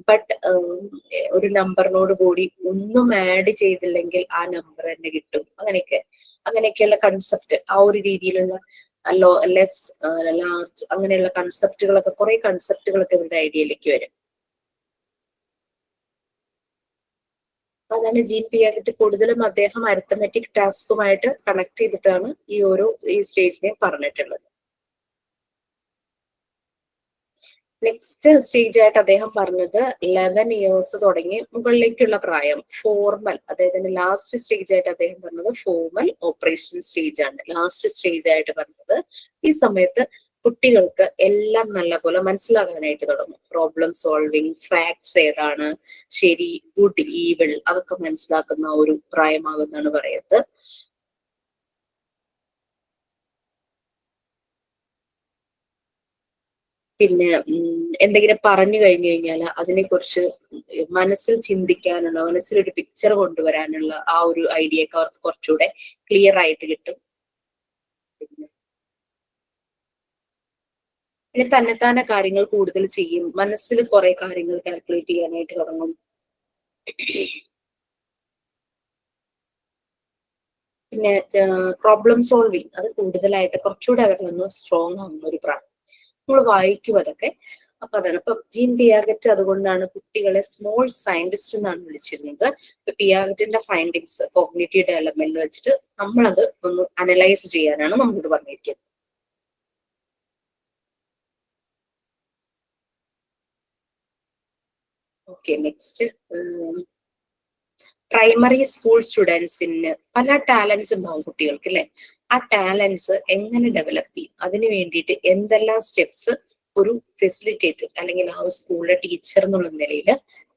ബട്ട് ഒരു നമ്പറിനോട് കൂടി ഒന്നും ആഡ് ചെയ്തില്ലെങ്കിൽ ആ നമ്പർ തന്നെ കിട്ടും. അങ്ങനെയൊക്കെയുള്ള കൺസെപ്റ്റ്, ആ ഒരു രീതിയിലുള്ള ലെസ് ലാർജ് അങ്ങനെയുള്ള കൺസെപ്റ്റുകളൊക്കെ, കുറെ കൺസെപ്റ്റുകളൊക്കെ ഇവരുടെ ഐഡിയയിലേക്ക് വരും. അതാണ് ജീൻ പിയാഗറ്റ് കൂടുതലും അദ്ദേഹം അരിത്തമെറ്റിക് ടാസ്കുമായിട്ട് കണക്ട് ചെയ്തിട്ടാണ് ഈ സ്റ്റേജിനെ പറഞ്ഞിട്ടുള്ളത്. നെക്സ്റ്റ് സ്റ്റേജ് ആയിട്ട് അദ്ദേഹം പറഞ്ഞത് 11 ഇയേഴ്സ് തുടങ്ങി മുകളിലേക്കുള്ള പ്രായം, ഫോർമൽ, അതായത് ലാസ്റ്റ് സ്റ്റേജ് ആയിട്ട് അദ്ദേഹം പറഞ്ഞത് ഫോർമൽ ഓപ്പറേഷൻ സ്റ്റേജ് ആണ് ലാസ്റ്റ് സ്റ്റേജ് ആയിട്ട് പറഞ്ഞത്. ഈ സമയത്ത് കുട്ടികൾക്ക് എല്ലാം നല്ലപോലെ മനസ്സിലാകാനായിട്ട് തുടങ്ങും. പ്രോബ്ലം സോൾവിങ്, ഫാക്ട്സ് ഏതാണ് ശരി, ഗുഡ്, ഈവിൾ, അതൊക്കെ മനസ്സിലാക്കുന്ന ഒരു പ്രായമാകുന്നാണ് പറയുന്നത്. പിന്നെ എന്തെങ്കിലും പറഞ്ഞു കഴിഞ്ഞു കഴിഞ്ഞാൽ അതിനെക്കുറിച്ച് മനസ്സിൽ ചിന്തിക്കാനുള്ള, മനസ്സിലൊരു പിക്ചർ കൊണ്ടുവരാനുള്ള ആ ഒരു ഐഡിയ ഒക്കെ അവർക്ക് കുറച്ചുകൂടെ ക്ലിയർ ആയിട്ട് കിട്ടും. പിന്നെ തന്നെത്താനെ കാര്യങ്ങൾ കൂടുതൽ ചെയ്യും, മനസ്സിൽ കുറെ കാര്യങ്ങൾ കാൽക്കുലേറ്റ് ചെയ്യാനായിട്ട് തുടങ്ങും. പിന്നെ പ്രോബ്ലം സോൾവിങ് അത് കൂടുതലായിട്ട് കുറച്ചുകൂടെ അവരിൽ സ്ട്രോങ് ആവുന്ന ഒരു പ്രായം. നമ്മൾ വായിക്കും അതൊക്കെ. അപ്പൊ അതാണ് ഇപ്പൊ ജീൻ പിയാഗറ്റ് അതുകൊണ്ടാണ് കുട്ടികളെ സ്മോൾ സയന്റിസ്റ്റ് എന്നാണ് വിളിച്ചിരുന്നത്. ഇപ്പൊ പിയാഗറ്റിന്റെ ഫൈൻഡിങ്സ് കോഗ്നിറ്റീവ് ഡെവലപ്മെന്റ് വെച്ചിട്ട് നമ്മളത് ഒന്ന് അനലൈസ് ചെയ്യാനാണ് നമ്മളോട് പറഞ്ഞിരിക്കുന്നത്. ഓക്കെ, നെക്സ്റ്റ് പ്രൈമറി സ്കൂൾ സ്റ്റുഡൻസിന് പല ടാലൻസ് ഉണ്ടാവും കുട്ടികൾക്ക് അല്ലെ. ആ ടാലൻസ് എങ്ങനെ ഡെവലപ്പ് ചെയ്യും, അതിന് വേണ്ടിയിട്ട് എന്തെല്ലാം സ്റ്റെപ്സ് ഒരു ഫെസിലിറ്റേറ്റർ അല്ലെങ്കിൽ ആ ഒരു സ്കൂളിലെ ടീച്ചർ എന്നുള്ള നിലയിൽ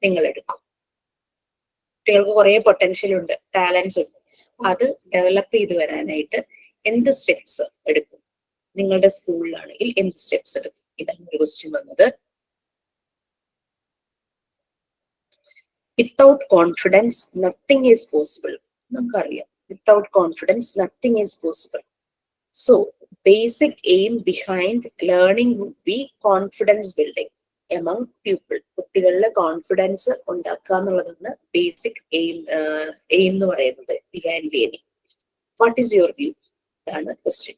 നിങ്ങൾ എടുക്കും. കുട്ടികൾക്ക് കുറെ പൊട്ടൻഷ്യൽ ഉണ്ട്, ടാലൻസ് ഉണ്ട്, അത് ഡെവലപ്പ് ചെയ്ത് വരാനായിട്ട് എന്ത് സ്റ്റെപ്സ് എടുക്കും? നിങ്ങളുടെ സ്കൂളിലാണെങ്കിൽ എന്ത് സ്റ്റെപ്സ് എടുക്കും? ഇതാണ് ഒരു ക്വസ്റ്റ്യൻ വന്നത്. Without confidence nothing is possible. നമുക്കറിയാം, without confidence nothing is possible. So basic aim behind learning would be confidence building among people. കുട്ടികളിലെ കോൺഫിഡൻസ് ഉണ്ടാക്കുക എന്നുള്ളതാണ് ബേസിക് എയിം എന്ന് പറയുന്നത് behind learning. What is your view? ഇതാണ് question.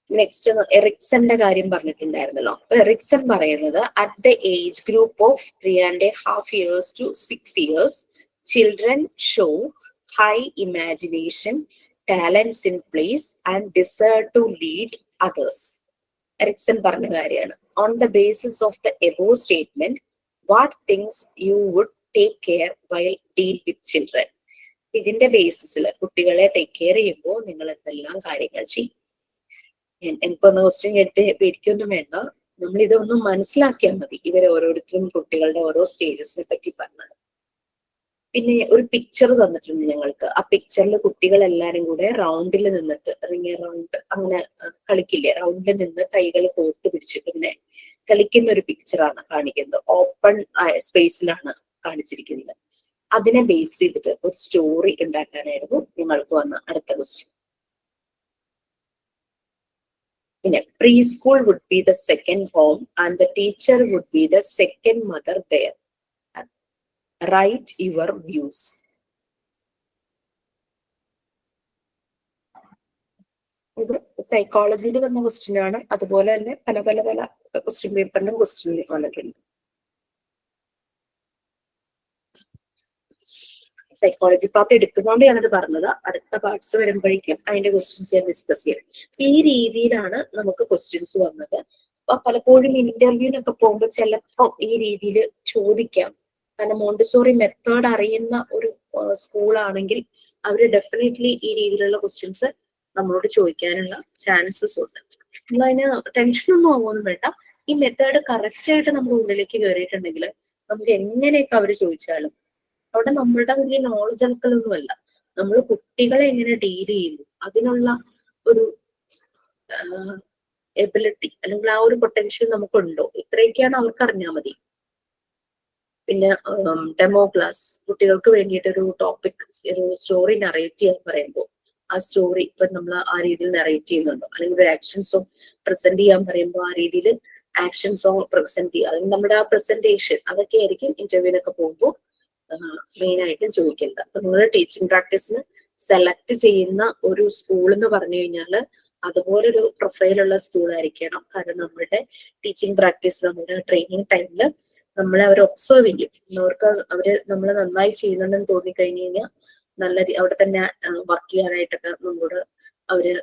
Next എറിക്സന്റെ കാര്യം പറഞ്ഞിട്ടുണ്ടായിരുന്നല്ലോ. അപ്പൊ Ericsson പറയുന്നത് at the age group of 3.5 years to 6 years children show high imagination, talents in place and desire to lead others. Erikson പറഞ്ഞ കാര്യമാണ്. On the basis of the above statement, what things you would take care while deal with children? ഇതിന്റെ ബേസിസിൽ കുട്ടികളെ take care ചെയ്യുമ്പോൾ നിങ്ങൾ എന്തെല്ലാം കാര്യങ്ങൾ ചെയ്യും? എനിക്കൊന്ന് ക്വസ്റ്റ്യൻ കേട്ട് പേടിക്കൊന്നും വേണ്ട, നമ്മൾ ഇതൊന്നും മനസ്സിലാക്കിയാൽ മതി. ഇവർ ഓരോരുത്തരും കുട്ടികളുടെ ഓരോ സ്റ്റേജസിനെ പറ്റി പറഞ്ഞത്. പിന്നെ ഒരു പിക്ചർ തന്നിട്ടുണ്ട് ഞങ്ങൾക്ക്. ആ പിക്ചറിൽ കുട്ടികളെല്ലാരും കൂടെ റൗണ്ടിൽ നിന്നിട്ട് റിംഗ് റൗണ്ട് അങ്ങനെ കളിക്കില്ലേ, റൗണ്ടിൽ നിന്ന് കൈകൾ കോർത്ത് പിടിച്ചിട്ട് ഇങ്ങനെ കളിക്കുന്ന ഒരു പിക്ചറാണ് കാണിക്കുന്നത്. ഓപ്പൺ സ്പേസിലാണ് കാണിച്ചിരിക്കുന്നത്. അതിനെ ബേസ് ചെയ്തിട്ട് ഒരു സ്റ്റോറി ഉണ്ടാക്കാനായിരുന്നു നിങ്ങൾക്ക് വന്ന അടുത്ത ക്വസ്റ്റ്യൻ. പിന്നെ preschool would be the second home and the teacher would be the second mother there. Write your views. ഇത് സൈക്കോളജിയിൽ വന്ന ക്വസ്റ്റ്യൻ ആണ്. അതുപോലെ തന്നെ പല പല പല ക്വസ്റ്റ്യൻ പേപ്പറിലും ക്വസ്റ്റ്യൻ വന്നിട്ടുണ്ട്. സൈക്കോളജി പാർട്ട് എടുക്കുന്നതുകൊണ്ട് ഞാനത് പറഞ്ഞത്. അടുത്ത പാർട്സ് വരുമ്പോഴേക്കും അതിന്റെ ക്വസ്റ്റ്യൻസ് ഞാൻ ഡിസ്കസ് ചെയ്യാം. ഈ രീതിയിലാണ് നമുക്ക് ക്വസ്റ്റ്യൻസ് വന്നത്. അപ്പൊ പലപ്പോഴും ഇന്റർവ്യൂവിനൊക്കെ പോകുമ്പോൾ ചിലപ്പോൾ ഈ രീതിയിൽ ചോദിക്കാം. കാരണം മോണ്ടിസോറി മെത്തേഡ് അറിയുന്ന ഒരു സ്കൂളാണെങ്കിൽ അവര് ഡെഫിനറ്റ്ലി ഈ രീതിയിലുള്ള ക്വസ്റ്റ്യൻസ് നമ്മളോട് ചോദിക്കാനുള്ള ചാൻസസ് ഉണ്ട്. നമ്മളതിന് ടെൻഷനൊന്നും ആവുമൊന്നും വേണ്ട. ഈ മെത്തേഡ് കറക്റ്റ് ആയിട്ട് നമ്മുടെ ഉള്ളിലേക്ക് കയറിയിട്ടുണ്ടെങ്കിൽ നമുക്ക് എങ്ങനെയൊക്കെ അവർ ചോദിച്ചാലും അവിടെ നമ്മളുടെ വലിയ നോളജ് അളക്കലൊന്നുമല്ല, നമ്മൾ കുട്ടികളെ എങ്ങനെ ഡീൽ ചെയ്യുന്നു അതിനുള്ള ഒരു എബിലിറ്റി അല്ലെങ്കിൽ ആ ഒരു പൊട്ടൻഷ്യൽ നമുക്കുണ്ടോ, ഇത്രയൊക്കെയാണ് അവർക്ക് അറിഞ്ഞാൽ മതി. പിന്നെ ഡെമോ ക്ലാസ്, കുട്ടികൾക്ക് വേണ്ടിയിട്ട് ഒരു ടോപ്പിക് ഒരു സ്റ്റോറി നറേറ്റ് ചെയ്യാൻ പറയുമ്പോൾ ആ സ്റ്റോറി ഇപ്പൊ നമ്മൾ ആ രീതിയിൽ നറേറ്റ് ചെയ്യുന്നുണ്ടോ, അല്ലെങ്കിൽ ഒരു ആക്ഷൻ സോങ് പ്രസന്റ് ചെയ്യാൻ പറയുമ്പോൾ ആ രീതിയിൽ ആക്ഷൻ സോങ് പ്രസന്റ് ചെയ്യുക, അല്ലെങ്കിൽ നമ്മുടെ ആ പ്രസന്റേഷൻ അതൊക്കെ ആയിരിക്കും ഇന്റർവ്യൂവിനൊക്കെ പോകുമ്പോൾ മെയിൻ ആയിട്ടും ചോദിക്കുന്നത്. അപ്പൊ നിങ്ങളുടെ ടീച്ചിങ് പ്രാക്ടീസിന് സെലക്ട് ചെയ്യുന്ന ഒരു സ്കൂൾ എന്ന് പറഞ്ഞു കഴിഞ്ഞാൽ അതുപോലൊരു പ്രൊഫൈലുള്ള സ്കൂൾ ആയിരിക്കണം. കാരണം നമ്മുടെ ടീച്ചിങ് പ്രാക്ടീസ് നമ്മുടെ ട്രെയിനിങ് ടൈമിൽ നമ്മളെ അവർ ഒബ്സർവ് ചെയ്യും. അവർക്ക് അവര് നമ്മൾ നന്നായി ചെയ്യുന്നുണ്ടെന്ന് തോന്നിക്കഴിഞ്ഞു കഴിഞ്ഞാൽ നല്ല അവിടെ തന്നെ വർക്ക് ചെയ്യാനായിട്ടൊക്കെ നമ്മളോട് അവര്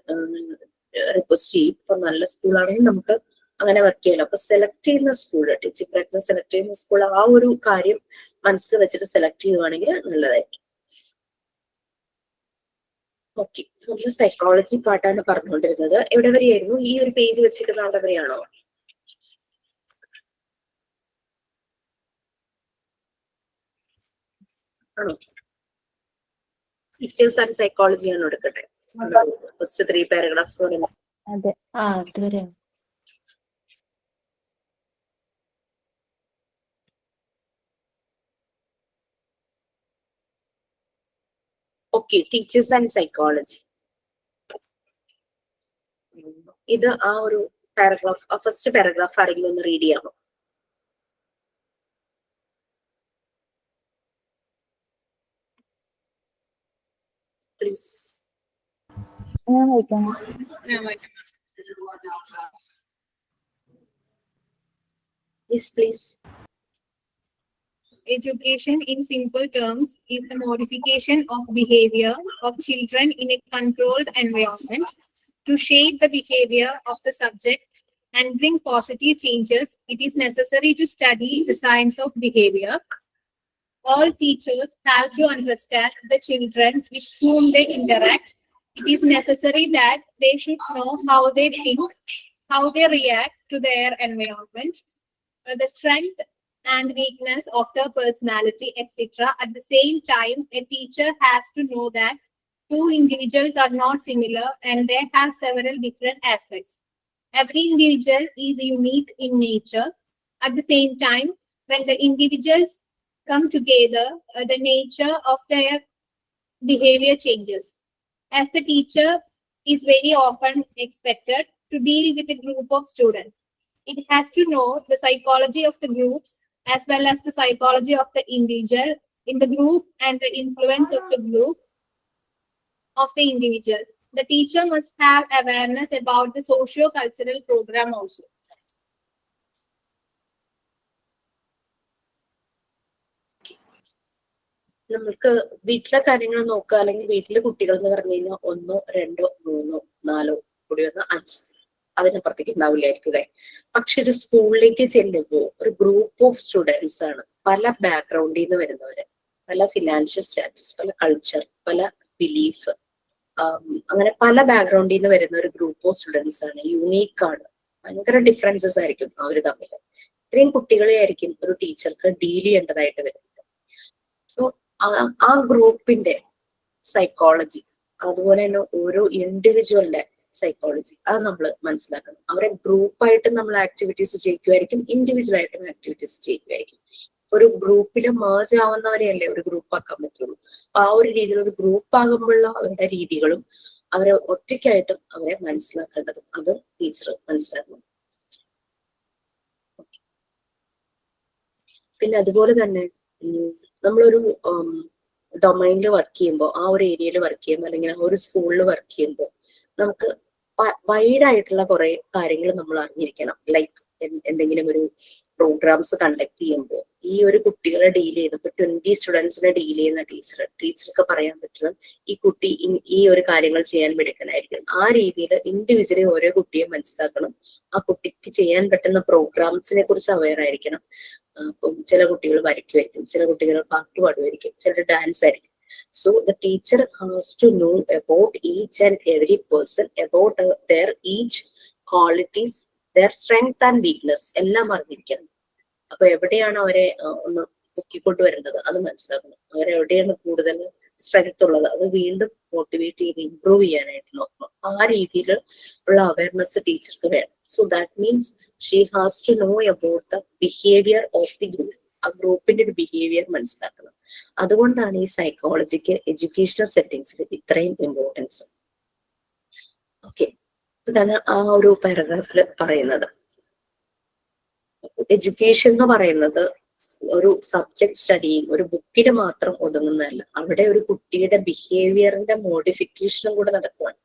റിക്വസ്റ്റ് ചെയ്യും. ഇപ്പൊ നല്ല സ്കൂളാണെങ്കിൽ നമുക്ക് അങ്ങനെ വർക്ക് ചെയ്യാലോ. അപ്പൊ സെലക്ട് ചെയ്യുന്ന സ്കൂൾ, ടീച്ചിങ് പ്രാക്ടീസ് സെലക്ട് ചെയ്യുന്ന സ്കൂൾ ആ ഒരു കാര്യം മനസ്സിൽ വെച്ചിട്ട് സെലക്ട് ചെയ്യുവാണെങ്കിൽ നല്ലതായിരിക്കും. ഓക്കെ, നമ്മൾ സൈക്കോളജി പാർട്ടാണ് പറഞ്ഞുകൊണ്ടിരുന്നത്. എവിടെ വരെയായിരുന്നു? ഈ ഒരു പേജ് വെച്ചിരിക്കുന്ന അവിടെ വരെയാണോ? ആണോ? പിക്ചേഴ്സ് ആൻഡ് സൈക്കോളജി ആണ് എടുക്കട്ടെ. First 3 paragraph. അതെ. അതുവരെ ഓക്കെ, ടീച്ചേഴ്സ് ആൻഡ് സൈക്കോളജി. ഇത് ആ ഒരു പാരഗ്രാഫ്, ഫസ്റ്റ് പാരഗ്രാഫ് ആരെങ്കിലും ഒന്ന് റീഡ് ചെയ്യാമോ? പ്ലീസ്. ഞാൻ വായിക്കാമോ? Yes please. Education, in simple terms, is the modification of behavior of children in a controlled environment to shape the behavior of the subject and bring positive changes. It is necessary to study the science of behavior. All teachers have to understand the children with whom they interact. It is necessary that they should know how they think, how they react to their environment, the strength and weakness of their personality, etc. At the same time, a teacher has to know that two individuals are not similar and they have several different aspects. Every individual is unique in nature. At the same time, when the individuals come together, the nature of their behavior changes. As the teacher is very often expected to deal with a group of students, it has to know the psychology of the groups as well as the psychology of the individual in the group and the influence of the group of the individual. The teacher must have awareness about the socio-cultural program also. നമുക്ക് വീട്ടിലെ കാര്യങ്ങൾ നോക്കുക, അല്ലെങ്കിൽ വീട്ടിലെ കുട്ടികൾ എന്ന് പറഞ്ഞു കഴിഞ്ഞാൽ 1, 2, 3, 4 കൂടി 5, അതിനപ്പുറത്തേക്ക് ഉണ്ടാവില്ലായിരിക്കും അല്ലെ. പക്ഷെ ഒരു സ്കൂളിലേക്ക് ചെല്ലുമ്പോൾ ഒരു ഗ്രൂപ്പ് ഓഫ് സ്റ്റുഡൻസ് ആണ്, പല ബാക്ക്ഗ്രൗണ്ടിൽ നിന്ന് വരുന്നവര്, പല ഫിനാൻഷ്യൽ സ്റ്റാറ്റസ്, പല കൾച്ചർ, പല ബിലീഫ്, അങ്ങനെ പല ബാക്ക്ഗ്രൗണ്ടിൽ നിന്ന് വരുന്ന ഒരു ഗ്രൂപ്പ് ഓഫ് സ്റ്റുഡൻസ് ആണ്. യൂണീക്ക് ആണ്, ഭയങ്കര ഡിഫറൻസസ് ആയിരിക്കും അവര് തമ്മിൽ. ഇത്രയും കുട്ടികളെ ആയിരിക്കും ഒരു ടീച്ചർക്ക് ഡീൽ ചെയ്യേണ്ടതായിട്ട് വരുന്നത്. ആ ഗ്രൂപ്പിന്റെ സൈക്കോളജി, അതുപോലെ തന്നെ ഓരോ ഇൻഡിവിജ്വലിന്റെ സൈക്കോളജി, അത് നമ്മൾ മനസ്സിലാക്കണം. അവരെ ഗ്രൂപ്പായിട്ട് നമ്മൾ ആക്ടിവിറ്റീസ് ചെയ്യിക്കുമായിരിക്കും, ഇൻഡിവിജ്വൽ ആയിട്ടും ആക്ടിവിറ്റീസ് ചെയ്യിക്കുമായിരിക്കും. ഒരു ഗ്രൂപ്പിൽ മേജ് ആവുന്നവരെയല്ലേ ഒരു ഗ്രൂപ്പ് ആക്കാൻ പറ്റുള്ളൂ. അപ്പൊ ആ ഒരു രീതിയിൽ ഒരു ഗ്രൂപ്പ് ആകുമ്പോഴുള്ള അവരുടെ രീതികളും അവരെ ഒറ്റയ്ക്കായിട്ടും അവരെ മനസ്സിലാക്കേണ്ടതും അതും ടീച്ചർ മനസ്സിലാക്കണം. പിന്നെ അതുപോലെ തന്നെ നമ്മളൊരു ഡൊമൈനിൽ വർക്ക് ചെയ്യുമ്പോൾ, ആ ഒരു ഏരിയയിൽ വർക്ക് ചെയ്യുമ്പോൾ, അല്ലെങ്കിൽ ആ ഒരു സ്കൂളിൽ വർക്ക് ചെയ്യുമ്പോൾ നമുക്ക് വൈഡ് ആയിട്ടുള്ള കുറെ കാര്യങ്ങൾ നമ്മൾ അറിഞ്ഞിരിക്കണം. ലൈക്ക് എന്തെങ്കിലും ഒരു പ്രോഗ്രാംസ് കണ്ടക്ട് ചെയ്യുമ്പോൾ ഈ ഒരു കുട്ടികളെ ഡീൽ ചെയ്യുന്നപ്പോൾ 20 സ്റ്റുഡൻസിനെ ഡീൽ ചെയ്യുന്ന ടീച്ചർക്ക് പറയാൻ പറ്റണം ഈ കുട്ടി ഈ ഒരു കാര്യങ്ങൾ ചെയ്യാൻ മിടുക്കനായിരിക്കും. ആ രീതിയിൽ ഇൻഡിവിജ്വലി ഓരോ കുട്ടിയെ മനസ്സിലാക്കണം. ആ കുട്ടിക്ക് ചെയ്യാൻ പറ്റുന്ന പ്രോഗ്രാംസിനെ കുറിച്ച് അവെയർ ആയിരിക്കണം. അപ്പം ചില കുട്ടികൾ വരയ്ക്കുമായിരിക്കും, ചില കുട്ടികൾ പാട്ട് പാടുമായിരിക്കും, ചിലർ ഡാൻസ് ആയിരിക്കും. So the teacher has to know about each and every person, about their each qualities, their strength and weakness എല്ലാം അറിഞ്ഞിരിക്കണം. അപ്പൊ എവിടെയാണ് അവരെ ഒന്ന് പൊക്കിക്കൊണ്ടുവരേണ്ടത് അത് മനസ്സിലാക്കണം. അവരെവിടെയാണ് കൂടുതൽ സ്ട്രെങ്ത് ഉള്ളത് അത് വീണ്ടും മോട്ടിവേറ്റ് ചെയ്ത് ഇംപ്രൂവ് ചെയ്യാനായിട്ട് നോക്കണം. ആ രീതിയിൽ ഉള്ള അവയർനെസ് ടീച്ചർക്ക് വേണം. So that means she has to know about the behaviour of the group. ആ ഗ്രൂപ്പിന്റെ ഒരു ബിഹേവിയർ മനസ്സിലാക്കണം. അതുകൊണ്ടാണ് ഈ സൈക്കോളജിക്ക് എഡ്യൂക്കേഷണൽ സെറ്റിംഗ്സിൽ ഇത്രയും ഇമ്പോർട്ടൻസ്. ഓക്കെ, ഇതാണ് ആ ഒരു പാരഗ്രാഫിൽ പറയുന്നത്. എഡ്യൂക്കേഷൻ എന്ന് പറയുന്നത് ഒരു സബ്ജക്ട് സ്റ്റഡിയും ഒരു ബുക്കിൽ മാത്രം ഒതുങ്ങുന്നതല്ല. അവിടെ ഒരു കുട്ടിയുടെ ബിഹേവിയറിന്റെ മോഡിഫിക്കേഷനും കൂടെ നടക്കുകയാണ്.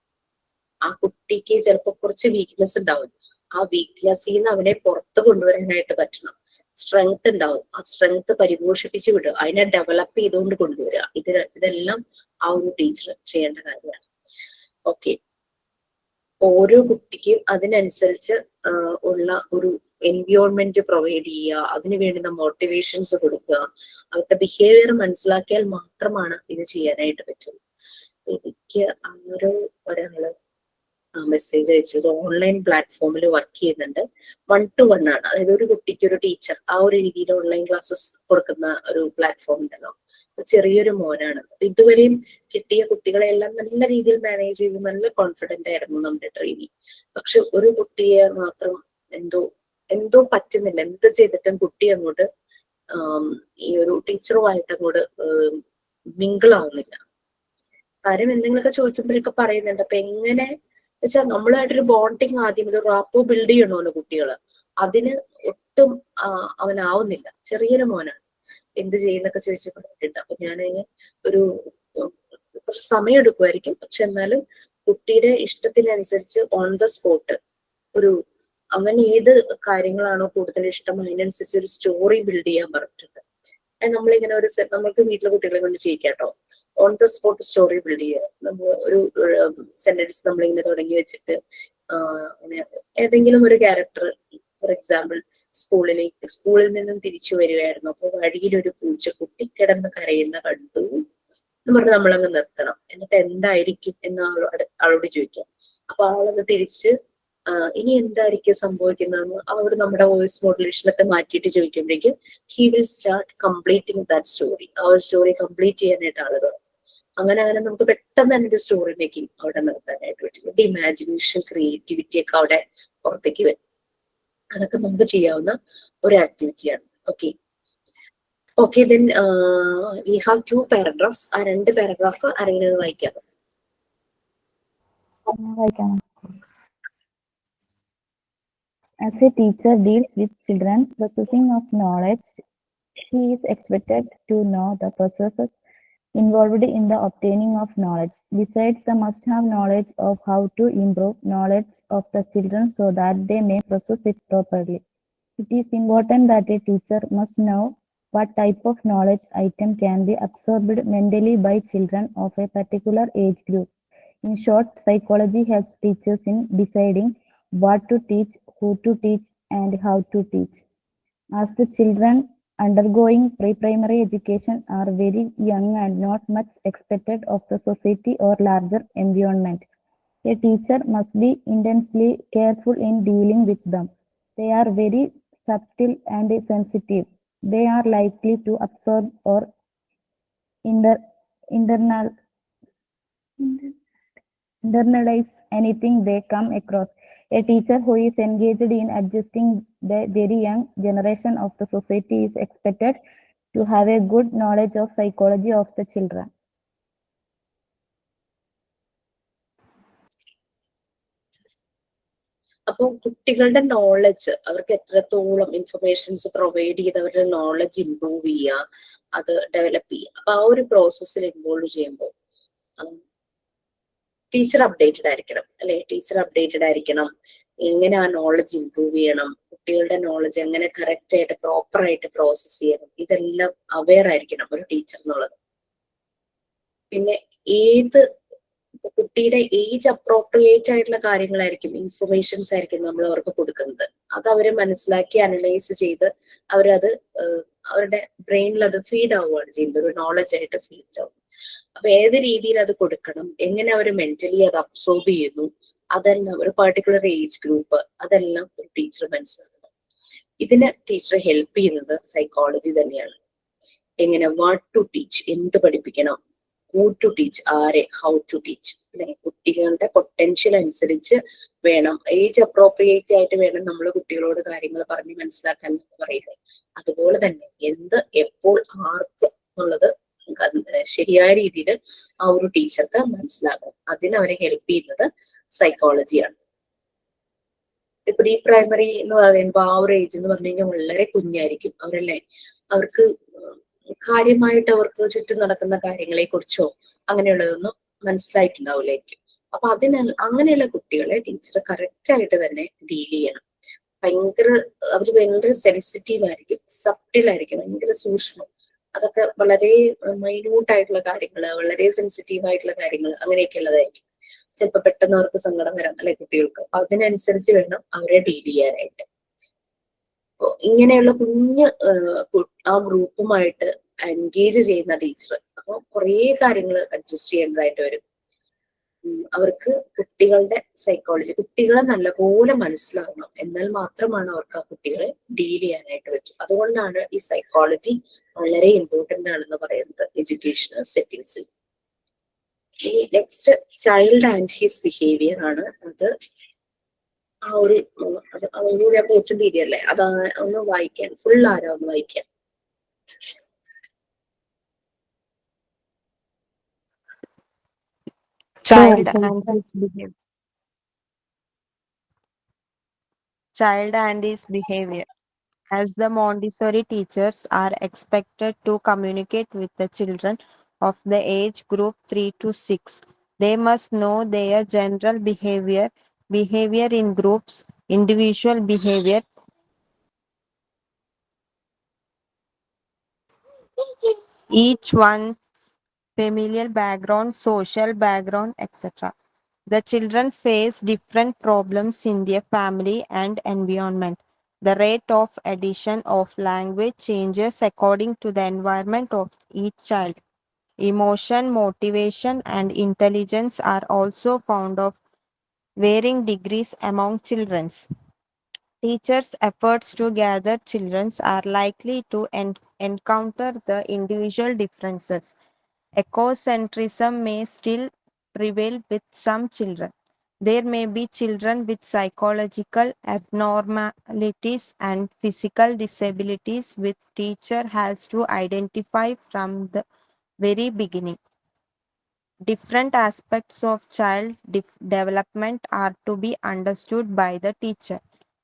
ആ കുട്ടിക്ക് ചിലപ്പോൾ കുറച്ച് വീക്ക്നെസ് ഉണ്ടാവും. ആ വീക്ക്നെസ്സിൽ നിന്ന് അവനെ പുറത്തു കൊണ്ടുവരാനായിട്ട് പറ്റണം. സ്ട്രെങ്ത് ഉണ്ടാവും, ആ സ്ട്രെങ്ത് പരിപോഷിപ്പിച്ച് വിടുക, അതിനെ ഡെവലപ്പ് ചെയ്തുകൊണ്ട് കൊണ്ടുവരിക. ഇതെല്ലാം ആ ഒരു ടീച്ചർ ചെയ്യേണ്ട കാര്യമാണ്. ഓക്കെ, ഓരോ കുട്ടിക്കും അതിനനുസരിച്ച് ഉള്ള ഒരു എൻവയോൺമെന്റ് പ്രൊവൈഡ് ചെയ്യുക, അതിന് വേണ്ടുന്ന മോട്ടിവേഷൻസ് കൊടുക്കുക. അവരുടെ ബിഹേവിയർ മനസ്സിലാക്കിയാൽ മാത്രമാണ് ഇത് ചെയ്യാനായിട്ട് പറ്റുള്ളൂ. എനിക്ക് ഒരാള് മെസ്സേജ് അയച്ചത് ഓൺലൈൻ പ്ലാറ്റ്ഫോമിൽ വർക്ക് ചെയ്യുന്നുണ്ട്. 1 to 1 ആണ്. അതായത് ഒരു കുട്ടിക്ക് ഒരു ടീച്ചർ ആ ഒരു രീതിയിൽ ഓൺലൈൻ ക്ലാസ്സസ് കൊടുക്കുന്ന ഒരു പ്ലാറ്റ്ഫോം ഉണ്ടല്ലോ. ചെറിയൊരു മോനാണ്. അപ്പൊ ഇതുവരെയും കിട്ടിയ കുട്ടികളെല്ലാം നല്ല രീതിയിൽ മാനേജ് ചെയ്ത് നല്ല കോൺഫിഡന്റ് ആയിരുന്നു നമ്മുടെ ട്രെയിനി. പക്ഷെ ഒരു കുട്ടിയെ മാത്രം എന്തോ പറ്റുന്നില്ല. എന്ത് ചെയ്തിട്ടും കുട്ടി അങ്ങോട്ട് ഈ ഒരു ടീച്ചറുമായിട്ട് അങ്ങോട്ട് മിങ്കിൾ ആവുന്നില്ല. കാര്യം എന്തെങ്കിലുമൊക്കെ ചോദിക്കുമ്പോഴൊക്കെ പറയുന്നുണ്ട്. അപ്പൊ എങ്ങനെ വെച്ചാൽ നമ്മളുമായിട്ടൊരു ബോണ്ടിങ് ആദ്യം ഒരു റാപ്പോ ബിൽഡ് ചെയ്യണമല്ലോ കുട്ടികള്. അതിന് ഒട്ടും അവനാവുന്നില്ല. ചെറിയൊരു മോനാണ്. എന്ത് ചെയ്യുന്നൊക്കെ ചോദിച്ചു പറഞ്ഞിട്ടുണ്ട്. അപ്പൊ ഞാനതിന് ഒരു കുറച്ച് സമയം എടുക്കുമായിരിക്കും. പക്ഷെ എന്നാലും കുട്ടിയുടെ ഇഷ്ടത്തിനനുസരിച്ച് ഓൺ ദ സ്പോട്ട് ഒരു അവൻ ഏത് കാര്യങ്ങളാണോ കൂടുതൽ ഇഷ്ടം അതിനനുസരിച്ച് ഒരു സ്റ്റോറി ബിൽഡ് ചെയ്യാൻ പറഞ്ഞിട്ടുണ്ട്. നമ്മളിങ്ങനെ ഒരു നമ്മൾക്ക് വീട്ടിലെ കുട്ടികളെ കൊണ്ട് ചെയ്യിക്കാട്ടോ. On the spot story build ചെയ്യുക. നമ്മൾ ഒരു സെന്റൻസ് നമ്മളിങ്ങനെ തുടങ്ങി വെച്ചിട്ട് ഏതെങ്കിലും ഒരു ക്യാരക്ടർ, ഫോർ എക്സാമ്പിൾ സ്കൂളിൽ നിന്നും തിരിച്ചു വരുമായിരുന്നു. അപ്പൊ വഴിയിലൊരു പൂച്ചക്കുട്ടി കിടന്ന് കരയുന്ന കണ്ടു എന്ന് പറഞ്ഞ് നമ്മളങ്ങ് നിർത്തണം. എന്നിട്ട് എന്തായിരിക്കും എന്ന് ആളോട് ചോദിക്കാം. അപ്പൊ ആളത് തിരിച്ച് ഇനി എന്തായിരിക്കും സംഭവിക്കുന്നതെന്ന് അവരോട് നമ്മുടെ വോയിസ് മോഡുലേഷനൊക്കെ മാറ്റിയിട്ട് ചോദിക്കുമ്പോഴേക്കും he will start completing that story. ആ ഒരു സ്റ്റോറി കംപ്ലീറ്റ് ചെയ്യാനായിട്ട് ആളുകൾ അങ്ങനെ നമുക്ക് പെട്ടെന്ന് തന്നെ ഒരു സ്റ്റോറി മേക്കിംഗ് അവിടെ നിർത്താനായിട്ട് പറ്റും. ഇമാജിനേഷൻ, ക്രിയേറ്റിവിറ്റി ഒക്കെ അവിടെ പുറത്തേക്ക് വരും. അതൊക്കെ നമുക്ക് ചെയ്യാവുന്ന ഒരു ആക്ടിവിറ്റിയാണ്. Okay then we have 2 paragraphs. ആ 2 പാരഗ്രാഫ് ആരെങ്കിലും വായിക്കാം. As a teacher deals with children's processing of knowledge, he is expected to know the processes involved in the obtaining of knowledge. Besides the must-have knowledge of how to improve knowledge of the children so that they may process it properly. It is important that a teacher must know what type of knowledge item can be absorbed mentally by children of a particular age group. In short, psychology helps teachers in deciding what to teach, who to teach, and how to teach. As the children undergoing pre-primary education are very young and not much expected of the society or larger environment, a teacher must be intensely careful in dealing with them. They are very subtle and sensitive. They are likely to absorb or internalize anything they come across. A teacher who is engaged in adjusting the very young generation of the society is expected to have a good knowledge of psychology of the children. അപ്പോൾ കുട്ടികളുടെ knowledge അവർക്ക് എത്രത്തോളം informations provide ചെയ്ത് അവരുടെ knowledge improve ചെയ്യുക, അത് develop ചെയ്യുക. അപ്പൊ ആ ഒരു പ്രോസസ്സിൽ ഇൻവോൾവ് ചെയ്യുമ്പോൾ ടീച്ചർ അപ്ഡേറ്റഡ് ആയിരിക്കണം അല്ലെ? ടീച്ചർ അപ്ഡേറ്റഡ് ആയിരിക്കണം. എങ്ങനെ ആ നോളജ് ഇംപ്രൂവ് ചെയ്യണം, കുട്ടികളുടെ നോളജ് എങ്ങനെ കറക്റ്റ് ആയിട്ട് പ്രോപ്പർ ആയിട്ട് പ്രോസസ് ചെയ്യണം, ഇതെല്ലാം അവെയർ ആയിരിക്കണം ഒരു ടീച്ചർ എന്നുള്ളത്. പിന്നെ ഏത് കുട്ടിയുടെ ഏജ് അപ്രോപ്രിയേറ്റ് ആയിട്ടുള്ള കാര്യങ്ങളായിരിക്കും, ഇൻഫർമേഷൻസ് ആയിരിക്കും നമ്മൾ അവർക്ക് കൊടുക്കുന്നത്. അത് അവര് മനസ്സിലാക്കി അനലൈസ് ചെയ്ത് അവരത് അവരുടെ ബ്രെയിനിൽ അത് ഫീഡ് ആവുകയാണ് ചെയ്യുന്നത്, ഒരു നോളജ് ആയിട്ട് ഫീഡ് ആവും. അപ്പൊ ഏത് രീതിയിൽ അത് കൊടുക്കണം, എങ്ങനെ അവർ മെന്റലി അത് അബ്സോർബ് ചെയ്യുന്നു, അതെല്ലാം ഒരു പർട്ടിക്കുലർ ഏജ് ഗ്രൂപ്പ്, അതെല്ലാം ഒരു ടീച്ചർ മനസ്സിലാക്കണം. ഇതിന് ടീച്ചർ ഹെൽപ്പ് ചെയ്യുന്നത് സൈക്കോളജി തന്നെയാണ്. എങ്ങനെ വാട്ട് ടു ടീച്ച്, എന്ത് പഠിപ്പിക്കണം, ഹൂ ടു ടീച്ച്, ആരെ, ഹൗ ടു ടീച്ച് അല്ലെ? കുട്ടികളുടെ പൊട്ടൻഷ്യൽ അനുസരിച്ച് വേണം, ഏജ് അപ്രോപ്രിയേറ്റ് ആയിട്ട് വേണം നമ്മൾ കുട്ടികളോട് കാര്യങ്ങൾ പറഞ്ഞ് മനസ്സിലാക്കാൻ പറയുന്നത്. അതുപോലെ തന്നെ എന്ത്, എപ്പോൾ, ആർക്ക് എന്നുള്ളത് ശരിയായ രീതിയിൽ ആ ഒരു ടീച്ചർക്ക് മനസ്സിലാകും. അതിനവരെ ഹെൽപ്പ് ചെയ്യുന്നത് സൈക്കോളജിയാണ്. ഇപ്പൊ ഈ പ്രൈമറി എന്ന് പറയുമ്പോൾ ആ ഒരു ഏജ് എന്ന് പറഞ്ഞു കഴിഞ്ഞാൽ വളരെ കുഞ്ഞായിരിക്കും അവരല്ലേ. അവർക്ക് കാര്യമായിട്ട് അവർക്ക് ചുറ്റും നടക്കുന്ന കാര്യങ്ങളെ കുറിച്ചോ അങ്ങനെയുള്ളതൊന്നും മനസ്സിലായിട്ടുണ്ടാവില്ലായിരിക്കും. അപ്പൊ അങ്ങനെയുള്ള കുട്ടികളെ ടീച്ചർ കറക്റ്റ് ആയിട്ട് തന്നെ ഡീൽ ചെയ്യണം. അവര് ഭയങ്കര സെൻസിറ്റീവ് ആയിരിക്കും, സബ്റ്റിൽ ആയിരിക്കും, ഭയങ്കര സൂക്ഷ്മം. അതൊക്കെ വളരെ മൈന്യൂട്ട് ആയിട്ടുള്ള കാര്യങ്ങള്, വളരെ സെൻസിറ്റീവ് ആയിട്ടുള്ള കാര്യങ്ങൾ അങ്ങനെയൊക്കെ ഉള്ളതായിരിക്കും. ചിലപ്പോൾ പെട്ടെന്ന് അവർക്ക് സങ്കടം വരാം അല്ലെ കുട്ടികൾക്ക്. അപ്പൊ അതിനനുസരിച്ച് വേണം അവരെ ഡീൽ ചെയ്യാനായിട്ട്. ഇങ്ങനെയുള്ള കുഞ്ഞ് ആ ഗ്രൂപ്പുമായിട്ട് എൻഗേജ് ചെയ്യുന്ന ടീച്ചർ അപ്പൊ കുറേ കാര്യങ്ങൾ അഡ്ജസ്റ്റ് ചെയ്യേണ്ടതായിട്ട് വരും. അവർക്ക് കുട്ടികളുടെ സൈക്കോളജി, കുട്ടികളെ നല്ലപോലെ മനസ്സിലാവണം. എന്നാൽ മാത്രമാണ് അവർക്ക് ആ കുട്ടികളെ ഡീൽ ചെയ്യാനായിട്ട് പറ്റും. അതുകൊണ്ടാണ് ഈ സൈക്കോളജി വളരെ ഇമ്പോർട്ടന്റ് ആണെന്ന് പറയുന്നത് എഡ്യൂക്കേഷണൽ സെറ്റിംഗ്സിൽ. ഈ next child and his behaviour ആണ്. അത് ആ ഒരു പോർഷൻ തീരെയല്ലേ, അത് ഒന്ന് വായിക്കാൻ, ഫുൾ ആരാ ഒന്ന് വായിക്കാൻ? Child and his behavior. Child and his behavior. As the Montessori teachers are expected to communicate with the children of the age group 3 to 6, they must know their general behavior, behavior in groups, individual behavior, each one's familial background, social background, etc. The children face different problems in their family and environment. The rate of addition of language changes according to the environment of each child. Emotion, motivation, and intelligence are also found of varying degrees among children. Teachers' efforts to gather children are likely to encounter the individual differences. Ecocentrism may still prevail with some children. There may be children with psychological abnormalities and physical disabilities which teacher has to identify from the very beginning. Different aspects of child development are to be understood by the teacher.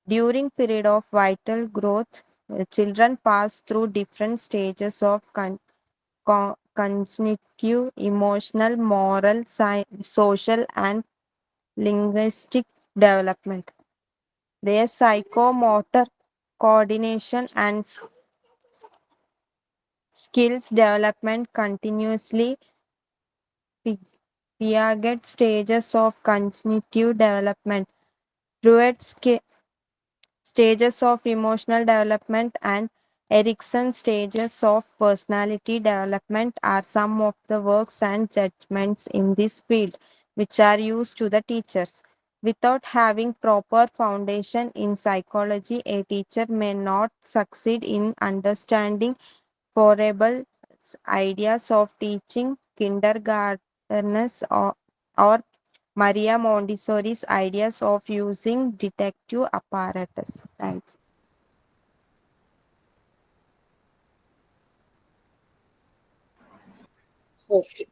During period of vital growth, children pass through different stages of cognitive, emotional, moral, social, and linguistic development. Their psychomotor coordination and skills development continuously. Piaget stages of cognitive development, Pruitt's stages of emotional development, and Erickson's stages of personality development are some of the works and judgments in this field which are used to the teachers. Without having proper foundation in psychology, a teacher may not succeed in understanding Froebel's ideas of teaching kindergartners or Maria Montessori's ideas of using detective apparatus. Thank you. Okay.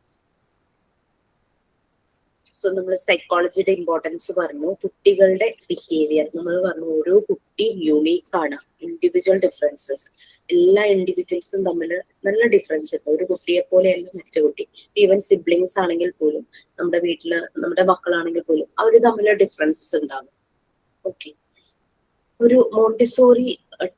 So നമ്മൾ സൈക്കോളജിയുടെ importance പറഞ്ഞു, കുട്ടികളുടെ behaviour നമ്മൾ പറഞ്ഞു. ഓരോ കുട്ടിയും unique ആണ്, individual differences. എല്ലാ ഇൻഡിവിജ്വൽസും തമ്മിൽ നല്ല ഡിഫറൻസ് ഉണ്ട്. ഒരു കുട്ടിയെ പോലെയല്ല മറ്റു കുട്ടി. ഈവൻ സിബ്ലിങ്സ് ആണെങ്കിൽ പോലും, നമ്മുടെ വീട്ടില് നമ്മുടെ മക്കളാണെങ്കിൽ പോലും അവർ തമ്മിൽ ഡിഫറൻസസ് ഉണ്ടാകും. ഓക്കെ. ഒരു മോണ്ടിസോറി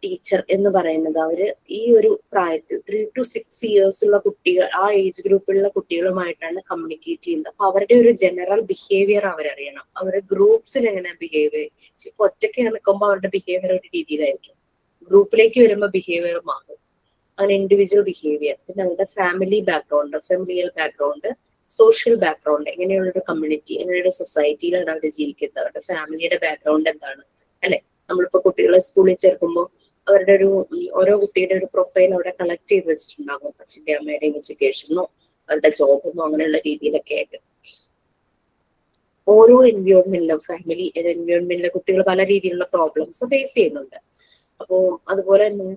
ടീച്ചർ എന്ന് പറയുന്നത് അവര് ഈ ഒരു പ്രായത്തിൽ 3 to 6 years ഉള്ള കുട്ടികൾ, ആ ഏജ് ഗ്രൂപ്പിലുള്ള കുട്ടികളുമായിട്ടാണ് കമ്മ്യൂണിക്കേറ്റ് ചെയ്യുന്നത്. അപ്പൊ അവരുടെ ഒരു ജനറൽ ബിഹേവിയർ അവരറിയണം. അവരുടെ ഗ്രൂപ്പ്സിൽ എങ്ങനെ ബിഹേവ് ചെയ്യും. ഇപ്പൊ ഒറ്റയ്ക്ക് നിൽക്കുമ്പോൾ അവരുടെ ബിഹേവിയർ ഒരു രീതിയിലായിരിക്കും, ഗ്രൂപ്പിലേക്ക് വരുമ്പോൾ ബിഹേവിയർ മാറും. അങ്ങനെ ഇൻഡിവിജ്വൽ ബിഹേവിയർ. പിന്നെ അവരുടെ family background, familial background, social background, എങ്ങനെയുള്ളൊരു കമ്മ്യൂണിറ്റി, എങ്ങനെയുള്ള സൊസൈറ്റിയിലാണ് അവർ ജീവിക്കുന്നത്, അവരുടെ ഫാമിലിയുടെ ബാക്ക്ഗ്രൗണ്ട് എന്താണ്, അല്ലെ. നമ്മളിപ്പോ കുട്ടികളെ സ്കൂളിൽ ചേർക്കുമ്പോൾ അവരുടെ ഒരു ഓരോ കുട്ടിയുടെ ഒരു പ്രൊഫൈൽ അവിടെ കളക്ട് ചെയ്ത് വെച്ചിട്ടുണ്ടാകും. അച്ഛൻ്റെ അമ്മയുടെയും എഡ്യൂക്കേഷനോ അവരുടെ ജോബെന്നോ അങ്ങനെയുള്ള രീതിയിലൊക്കെ ആയിട്ട്. ഓരോ എൻവയോൺമെന്റിലും, ഫാമിലി എൻവയോൺമെന്റിലെ കുട്ടികൾ പല രീതിയിലുള്ള പ്രോബ്ലംസ് ഫേസ് ചെയ്യുന്നുണ്ട്. അപ്പോ അതുപോലെ തന്നെ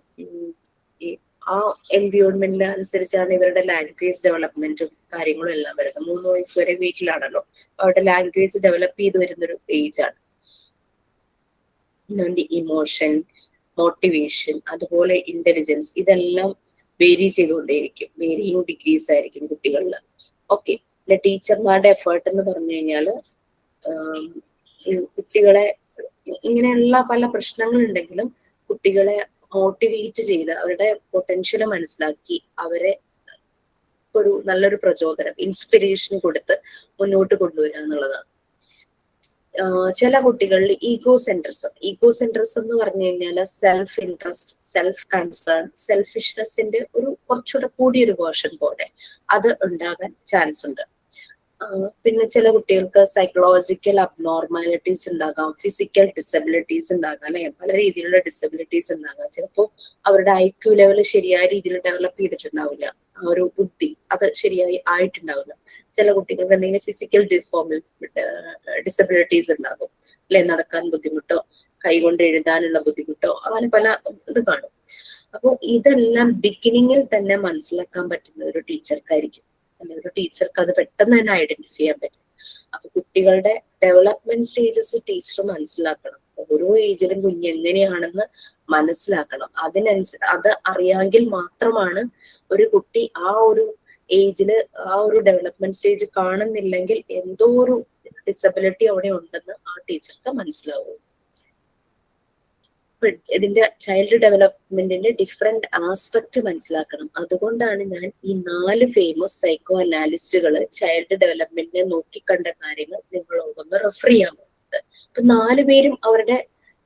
ആ എൻവയോൺമെന്റിന് അനുസരിച്ചാണ് ഇവരുടെ ലാംഗ്വേജ് ഡെവലപ്മെന്റും കാര്യങ്ങളും എല്ലാം വരുന്നത്. 3 വയസ്സ് വരെ വീട്ടിലാണല്ലോ, അവരുടെ ലാംഗ്വേജ് ഡെവലപ്പ് ചെയ്ത് വരുന്നൊരു ഏജ് ആണ്. ഇമോഷൻ, മോട്ടിവേഷൻ, അതുപോലെ ഇന്റലിജൻസ്, ഇതെല്ലാം വേരി ചെയ്തുകൊണ്ടേയിരിക്കും. വേരിയിങ് ഡിഗ്രീസ് ആയിരിക്കും കുട്ടികളിൽ. ഓക്കെ. പിന്നെ ടീച്ചർമാരുടെ എഫേർട്ട് എന്ന് പറഞ്ഞു കഴിഞ്ഞാല് കുട്ടികളെ ഇങ്ങനെയുള്ള പല പ്രശ്നങ്ങളുണ്ടെങ്കിലും കുട്ടികളെ മോട്ടിവേറ്റ് ചെയ്ത് അവരുടെ പൊട്ടൻഷ്യൽ മനസ്സിലാക്കി അവരെ ഒരു നല്ലൊരു പ്രചോദനം, ഇൻസ്പിറേഷൻ കൊടുത്ത് മുന്നോട്ട് കൊണ്ടുവരിക എന്നുള്ളതാണ്. ചില കുട്ടികളിൽ ഈഗോ സെൻട്രസം എന്ന് പറഞ്ഞു കഴിഞ്ഞാൽ സെൽഫ് ഇൻട്രസ്റ്റ്, സെൽഫ് കൺസേൺ, സെൽഫിഷ്നെസിന്റെ ഒരു കുറച്ചുകൂടെ കൂടിയൊരു വേർഷൻ പോലെ അത് ഉണ്ടാകാൻ ചാൻസ് ഉണ്ട്. പിന്നെ ചില കുട്ടികൾക്ക് സൈക്കോളജിക്കൽ അബ്നോർമാലിറ്റീസ് ഉണ്ടാകാം, ഫിസിക്കൽ ഡിസബിലിറ്റീസ് ഉണ്ടാകാം, അല്ലെ. പല രീതിയിലുള്ള ഡിസബിലിറ്റീസ് ഉണ്ടാകാം. ചിലപ്പോൾ അവരുടെ IQ ലെവൽ ശരിയായ രീതിയിൽ ഡെവലപ്പ് ചെയ്തിട്ടുണ്ടാവില്ല, ആ ഒരു ബുദ്ധി അത് ശരിയായി ആയിട്ടുണ്ടാവില്ല. ചില കുട്ടികൾക്ക് എന്തെങ്കിലും ഫിസിക്കൽ ഡിസബിലിറ്റീസ് ഉണ്ടാകും, അല്ലെ. നടക്കാൻ ബുദ്ധിമുട്ടോ കൈകൊണ്ട് എഴുതാനുള്ള ബുദ്ധിമുട്ടോ അങ്ങനെ പല ഇത് കാണും. അപ്പോൾ ഇതെല്ലാം ബിഗിനിങ്ങിൽ തന്നെ മനസ്സിലാക്കാൻ പറ്റുന്ന ഒരു ടീച്ചർക്കായിരിക്കും, അല്ലെ. ഒരു ടീച്ചർക്ക് അത് പെട്ടെന്ന് തന്നെ ഐഡന്റിഫൈ ചെയ്യാൻ പറ്റും. അപ്പൊ കുട്ടികളുടെ ഡെവലപ്മെന്റ് സ്റ്റേജസ് ടീച്ചർ മനസ്സിലാക്കണം. ഓരോ ഏജിലും കുഞ്ഞ് എങ്ങനെയാണെന്ന് മനസ്സിലാക്കണം. അത് അറിയാമെങ്കിൽ മാത്രമാണ് ഒരു കുട്ടി ആ ഒരു ഏജില് ആ ഒരു ഡെവലപ്മെന്റ് സ്റ്റേജ് കാണുന്നില്ലെങ്കിൽ എന്തോ ഒരു ഡിസബിലിറ്റി അവിടെ ഉണ്ടെന്ന് ആ ടീച്ചർക്ക് മനസ്സിലാവും. ഇതിന്റെ ചൈൽഡ് ഡെവലപ്മെന്റിന്റെ ഡിഫറെന്റ് ആസ്പെക്ട് മനസ്സിലാക്കണം. അതുകൊണ്ടാണ് ഞാൻ ഈ 4 ഫേമസ് സൈക്കോ അനാലിസ്റ്റുകള് ചൈൽഡ് ഡെവലപ്മെന്റിനെ നോക്കിക്കണ്ട കാര്യങ്ങൾ നിങ്ങളോടൊന്ന് റെഫർ ചെയ്യാൻ പോകുന്നത്. അപ്പൊ 4 പേരും അവരുടെ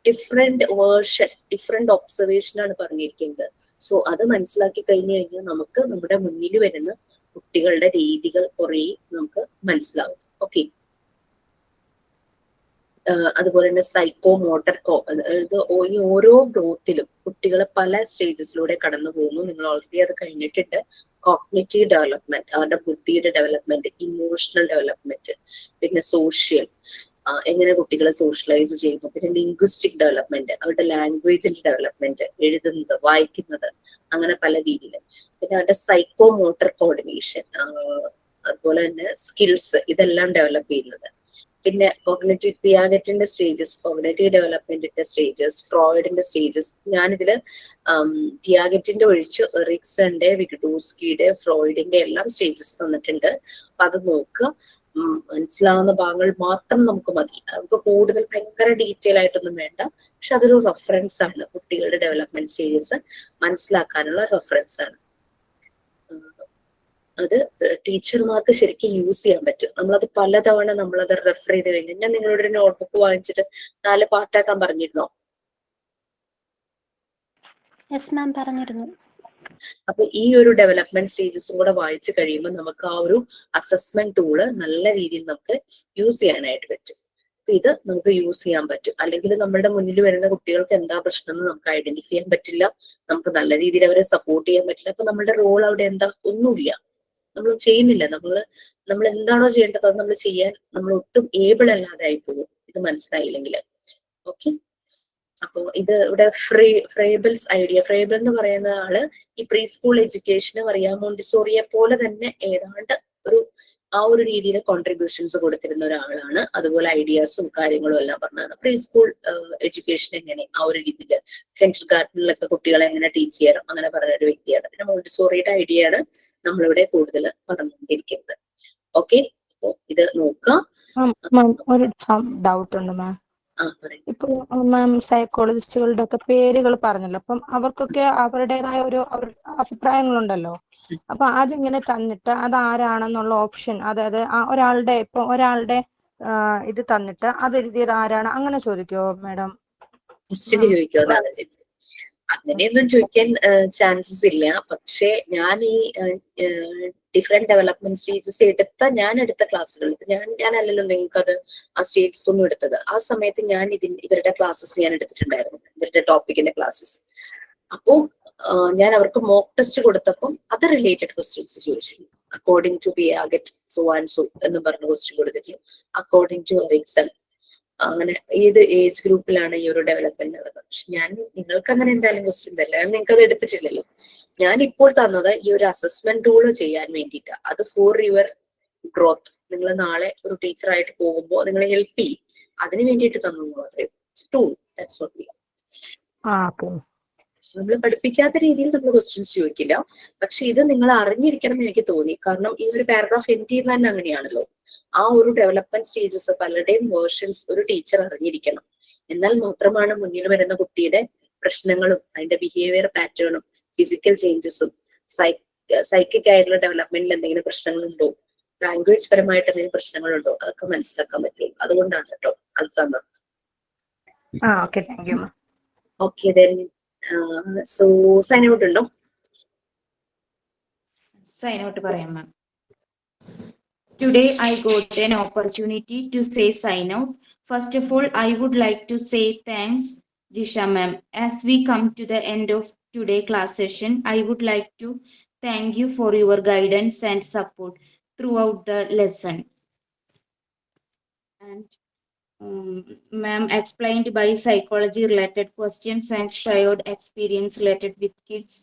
ഡിഫറെന്റ് വേർഷൻ, ഡിഫറെന്റ് ഒബ്സർവേഷൻ ആണ് പറഞ്ഞിരിക്കുന്നത്. സോ അത് മനസ്സിലാക്കി കഴിഞ്ഞു കഴിഞ്ഞാൽ നമുക്ക് നമ്മുടെ മുന്നിൽ വരുന്ന കുട്ടികളുടെ രീതികൾ കുറെ നമുക്ക് മനസ്സിലാവും. ഓക്കെ. അതുപോലെ തന്നെ സൈക്കോ മോട്ടർ ഈ ഓരോ ഗ്രോത്തിലും കുട്ടികൾ പല സ്റ്റേജസിലൂടെ കടന്നു പോകുന്നു. നിങ്ങൾ ഓൾറെഡി അത് കഴിഞ്ഞിട്ടുണ്ട്. കോഗ്നിറ്റീവ് ഡെവലപ്മെന്റ്, അവരുടെ ബുദ്ധിയുടെ ഡെവലപ്മെന്റ്, ഇമോഷണൽ ഡെവലപ്മെന്റ്, പിന്നെ സോഷ്യൽ, എങ്ങനെ കുട്ടികളെ സോഷ്യലൈസ് ചെയ്യുന്നു, പിന്നെ ലിംഗ്വിസ്റ്റിക് ഡെവലപ്മെന്റ്, അവരുടെ ലാംഗ്വേജിന്റെ ഡെവലപ്മെന്റ്, എഴുതുന്നത്, വായിക്കുന്നത്, അങ്ങനെ പല രീതിയിൽ. പിന്നെ അവരുടെ സൈക്കോ മോട്ടർ കോർഡിനേഷൻ, അതുപോലെ തന്നെ സ്കിൽസ്, ഇതെല്ലാം ഡെവലപ്പ് ചെയ്യുന്നത്. പിന്നെ കോഗ്നിറ്റീവ് പിയാഗറ്റിന്റെ സ്റ്റേജസ്, കോഗ്നിറ്റീവ് ഡെവലപ്മെന്റിന്റെ സ്റ്റേജസ്, ഫ്രോയിഡിന്റെ സ്റ്റേജസ്. ഞാനിതില് പിയാഗറ്റിന്റെ ഒഴിച്ച് എറിക്സന്റെ, വിഗ്ഡോസ്കിയുടെ, ഫ്രോയിഡിന്റെ എല്ലാം സ്റ്റേജസ് തന്നിട്ടുണ്ട്. അപ്പൊ അത് നോക്കുക. മനസ്സിലാവുന്ന ഭാഗങ്ങൾ മാത്രം നമുക്ക് മതി. നമുക്ക് കൂടുതൽ ഭയങ്കര ഡീറ്റെയിൽ ആയിട്ടൊന്നും വേണ്ട. പക്ഷെ അതൊരു റെഫറൻസ് ആണ്. കുട്ടികളുടെ ഡെവലപ്മെന്റ് സ്റ്റേജസ് മനസ്സിലാക്കാനുള്ള റെഫറൻസ് ആണ്. അത് ടീച്ചർമാർക്ക് ശരിക്കും യൂസ് ചെയ്യാൻ പറ്റും. നമ്മളത് പലതവണ നമ്മളത് റെഫർ ചെയ്ത് കഴിഞ്ഞാൽ, ഞാൻ നിങ്ങളോട് ഒരു നോട്ട്ബുക്ക് വാങ്ങിച്ചിട്ട് 4 പാർട്ടാക്കാൻ പറഞ്ഞിരുന്നോ? യെസ് മാം, പറഞ്ഞിരുന്നു. അപ്പൊ ഈ ഒരു ഡെവലപ്മെന്റ് സ്റ്റേജസും കൂടെ വായിച്ചു കഴിയുമ്പോൾ നമുക്ക് ആ ഒരു അസസ്മെന്റ് ടൂള് നല്ല രീതിയിൽ നമുക്ക് യൂസ് ചെയ്യാനായിട്ട് പറ്റും. അപ്പൊ ഇത് നമുക്ക് യൂസ് ചെയ്യാൻ പറ്റും. അല്ലെങ്കിൽ നമ്മുടെ മുന്നിൽ വരുന്ന കുട്ടികൾക്ക് എന്താ പ്രശ്നം എന്ന് നമുക്ക് ഐഡന്റിഫൈ ചെയ്യാൻ പറ്റില്ല. നമുക്ക് നല്ല രീതിയിൽ അവരെ സപ്പോർട്ട് ചെയ്യാൻ പറ്റില്ല. അപ്പൊ നമ്മുടെ റോൾ അവിടെ എന്താ, ഒന്നുമില്ല, നമ്മൾ ചെയ്യുന്നില്ല. നമ്മൾ എന്താണോ ചെയ്യേണ്ടത് അത് നമ്മൾ ചെയ്യാൻ നമ്മൾ ഒട്ടും ഏബിൾ അല്ലാതെ ആയി പോകും, ഇത് മനസ്സിലായില്ലെങ്കിൽ. ഓക്കെ. അപ്പോ ഇത് ഇവിടെ ഫ്രേബിൾസ് ഐഡിയ, ഫ്രേബിൾ എന്ന് പറയുന്ന ആള് ഈ പ്രീ സ്കൂൾ എഡ്യൂക്കേഷന് മറിയാ മോണ്ടിസോറിയെ പോലെ തന്നെ ഏതാണ്ട് ആ ഒരു രീതിയിൽ കോൺട്രിബ്യൂഷൻസ് കൊടുത്തിരുന്ന ഒരാളാണ്. അതുപോലെ ഐഡിയാസും കാര്യങ്ങളും എല്ലാം പറഞ്ഞാണ്. പ്രീ സ്കൂൾ എഡ്യൂക്കേഷൻ എങ്ങനെ ആ ഒരു രീതിയിൽ കിൻഡർ ഗാർഡനിലൊക്കെ കുട്ടികളെ എങ്ങനെ ടീച്ച് ചെയ്യണം അങ്ങനെ പറഞ്ഞ ഒരു വ്യക്തിയാണ്. പിന്നെ മോണ്ടിസോറിയുടെ ഐഡിയ ആണ് നമ്മളിവിടെ കൂടുതൽ പറഞ്ഞുകൊണ്ടിരിക്കുന്നത്. ഓക്കെ. അപ്പോ ഇത് നോക്കാം. ഒരു ഡൗട്ട് ഉണ്ട് മാം. ഇപ്പൊ മാം സൈക്കോളജിസ്റ്റുകളുടെ ഒക്കെ പേരുകൾ പറഞ്ഞല്ലോ, അപ്പം അവർക്കൊക്കെ അവരുടേതായ ഒരു അഭിപ്രായങ്ങളുണ്ടല്ലോ. അപ്പൊ അതിങ്ങനെ തന്നിട്ട് അത് ആരാണെന്നുള്ള ഓപ്ഷൻ, അതായത് ഒരാളുടെ ഇത് തന്നിട്ട് അത് എഴുതിയത് ആരാണ് അങ്ങനെ ചോദിക്കോ മാഡം? ചോദിക്കോ? അങ്ങനെയൊന്നും ചോദിക്കാൻ ചാൻസസ് ഇല്ല. പക്ഷെ ഞാൻ ഈ ഡിഫറെന്റ് ഡെവലപ്മെന്റ് സ്റ്റേജസ് ഞാൻ എടുത്ത ക്ലാസ്സുകൾ, ഞാനല്ലല്ലോ നിങ്ങൾക്ക് അത് ആ സ്റ്റേജസ് ഒന്നും എടുത്തത്. ആ സമയത്ത് ഞാൻ ഇവരുടെ ക്ലാസ്സസ് ഞാൻ എടുത്തിട്ടുണ്ടായിരുന്നു, ഇവരുടെ ടോപ്പിക്കിന്റെ ക്ലാസ്സസ്. അപ്പോ ഞാൻ അവർക്ക് മോക്ക് ടെസ്റ്റ് കൊടുത്തപ്പം അത് റിലേറ്റഡ് ക്വസ്റ്റ്യൻസ് ചോദിച്ചിരുന്നു. According to Piaget so and so എന്ന് പറഞ്ഞ ക്വസ്റ്റ്യൻ കൊടുത്തിട്ട്, അക്കോർഡിംഗ് ടു എറിക്സൺ, അങ്ങനെ ഏത് ഏജ് ഗ്രൂപ്പിലാണ് ഈ ഒരു ഡെവലപ്മെന്റ് നടന്നത്. പക്ഷെ നിങ്ങൾക്ക് അങ്ങനെ എന്തായാലും ക്വസ്റ്റ്യൻ തരില്ല, നിങ്ങൾക്ക് അത് എടുത്തിട്ടില്ലല്ലോ. ഞാൻ ഇപ്പോൾ തന്നത് ഈ ഒരു അസസ്മെന്റ് ടൂള് ചെയ്യാൻ വേണ്ടിയിട്ടാണ്. അത് ഫോർ യുവർ ഗ്രോത്ത്. നിങ്ങൾ നാളെ ഒരു ടീച്ചറായിട്ട് പോകുമ്പോൾ നിങ്ങളെ ഹെൽപ്പ് ചെയ്യും, അതിന് വേണ്ടിയിട്ട് തന്നു മാത്രമേ. Tool, that's what we are. നമ്മൾ പഠിപ്പിക്കാത്ത രീതിയിൽ നമ്മൾ ക്വസ്റ്റ്യൻസ് ചോദിക്കില്ല. പക്ഷെ ഇത് നിങ്ങൾ അറിഞ്ഞിരിക്കണം എന്ന് എനിക്ക് തോന്നി. കാരണം ഈ ഒരു പാരഗ്രാഫ് എൻഡ് ചെയ്യുന്ന തന്നെ അങ്ങനെയാണല്ലോ. ആ ഒരു ഡെവലപ്മെന്റ് സ്റ്റേജസ് പലരുടെയും വേർഷൻസ് ഒരു ടീച്ചർ അറിഞ്ഞിരിക്കണം. എന്നാൽ മാത്രമാണ് മുന്നിൽ വരുന്ന കുട്ടിയുടെ പ്രശ്നങ്ങളും അതിന്റെ ബിഹേവിയർ പാറ്റേണും ഫിസിക്കൽ ചേഞ്ചസും സൈക്കിക് ആയിട്ടുള്ള ഡെവലപ്മെന്റിൽ എന്തെങ്കിലും പ്രശ്നങ്ങളുണ്ടോ, ലാംഗ്വേജ് പരമായിട്ട് എന്തെങ്കിലും പ്രശ്നങ്ങളുണ്ടോ, അതൊക്കെ മനസ്സിലാക്കാൻ പറ്റുള്ളൂ. അതുകൊണ്ടാണ് കേട്ടോ അത് തന്നത്. Okay then so sine out ഉണ്ടോ? Sign out പറയാം മാം. Today I got an opportunity to say sign out. First of all, I would like to say thanks, Jisha ma'am. As we come to the end of today's class session, I would like to thank you for your guidance and support throughout the lesson. And ma'am explained by psychology related questions and shared experience related with kids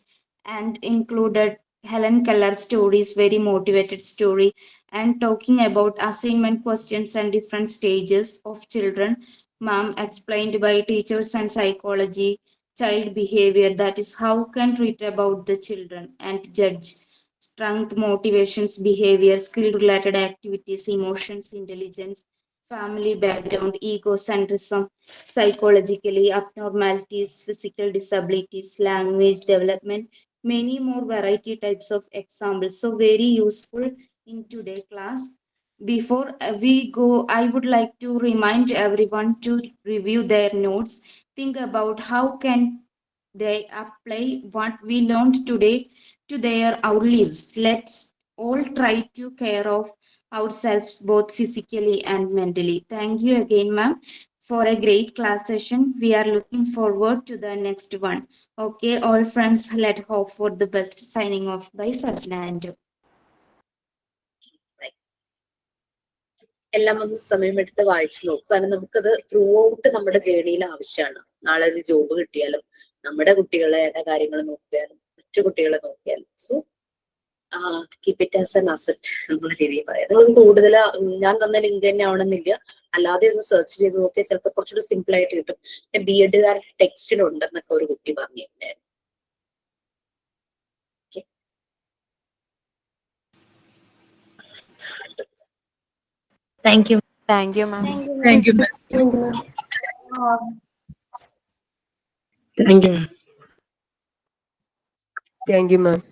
and included Helen Keller's stories, very motivated story, and talking about assignment questions and different stages of children. Ma'am explained by teachers and psychology, child behavior, that is how can treat about the children and judge strength, motivations, behavior, skill related activities, emotions, intelligence, family background, egocentrism, psychologically, abnormalities, physical disabilities, language development, many more variety types of examples. So very useful in today's class. Before we go, I would like to remind everyone to review their notes. Think about how can they apply what we learned today to their our lives. Let's all try to care of ourselves both physically and mentally. Thank you again, ma'am, for a great class session. We are looking forward to the next one. Okay, all friends, let's hope for the best. Signing off by Sajna and എല്ലാം ഒന്ന് സമയമെടുത്ത് വായിച്ചു നോക്കും. കാരണം നമുക്കത് through out നമ്മുടെ ജേണിയിൽ ആവശ്യമാണ്. നാളെ ഒരു ജോബ് കിട്ടിയാലും നമ്മുടെ കുട്ടികളുടെ കാര്യങ്ങൾ നോക്കിയാലും മറ്റു കുട്ടികളെ നോക്കിയാലും. So keep it as an asset എന്നുള്ള രീതിയിൽ പറയാം. നിങ്ങൾ കൂടുതൽ ഞാൻ തന്ന ലിങ്ക് തന്നെ ആവണമെന്നില്ല, അല്ലാതെ ഒന്ന് സെർച്ച് ചെയ്ത് നോക്കിയാൽ ചിലപ്പോൾ കുറച്ചുകൂടി സിമ്പിൾ ആയിട്ട് കിട്ടും. BEdകാരുടെ ടെക്സ്റ്റിലുണ്ടെന്നൊക്കെ ഒരു കുട്ടി പറഞ്ഞിട്ടുണ്ടായിരുന്നു. Thank you. Thank you, ma'am. Thank you, ma'am. Thank you, ma'am. Thank you, ma'am.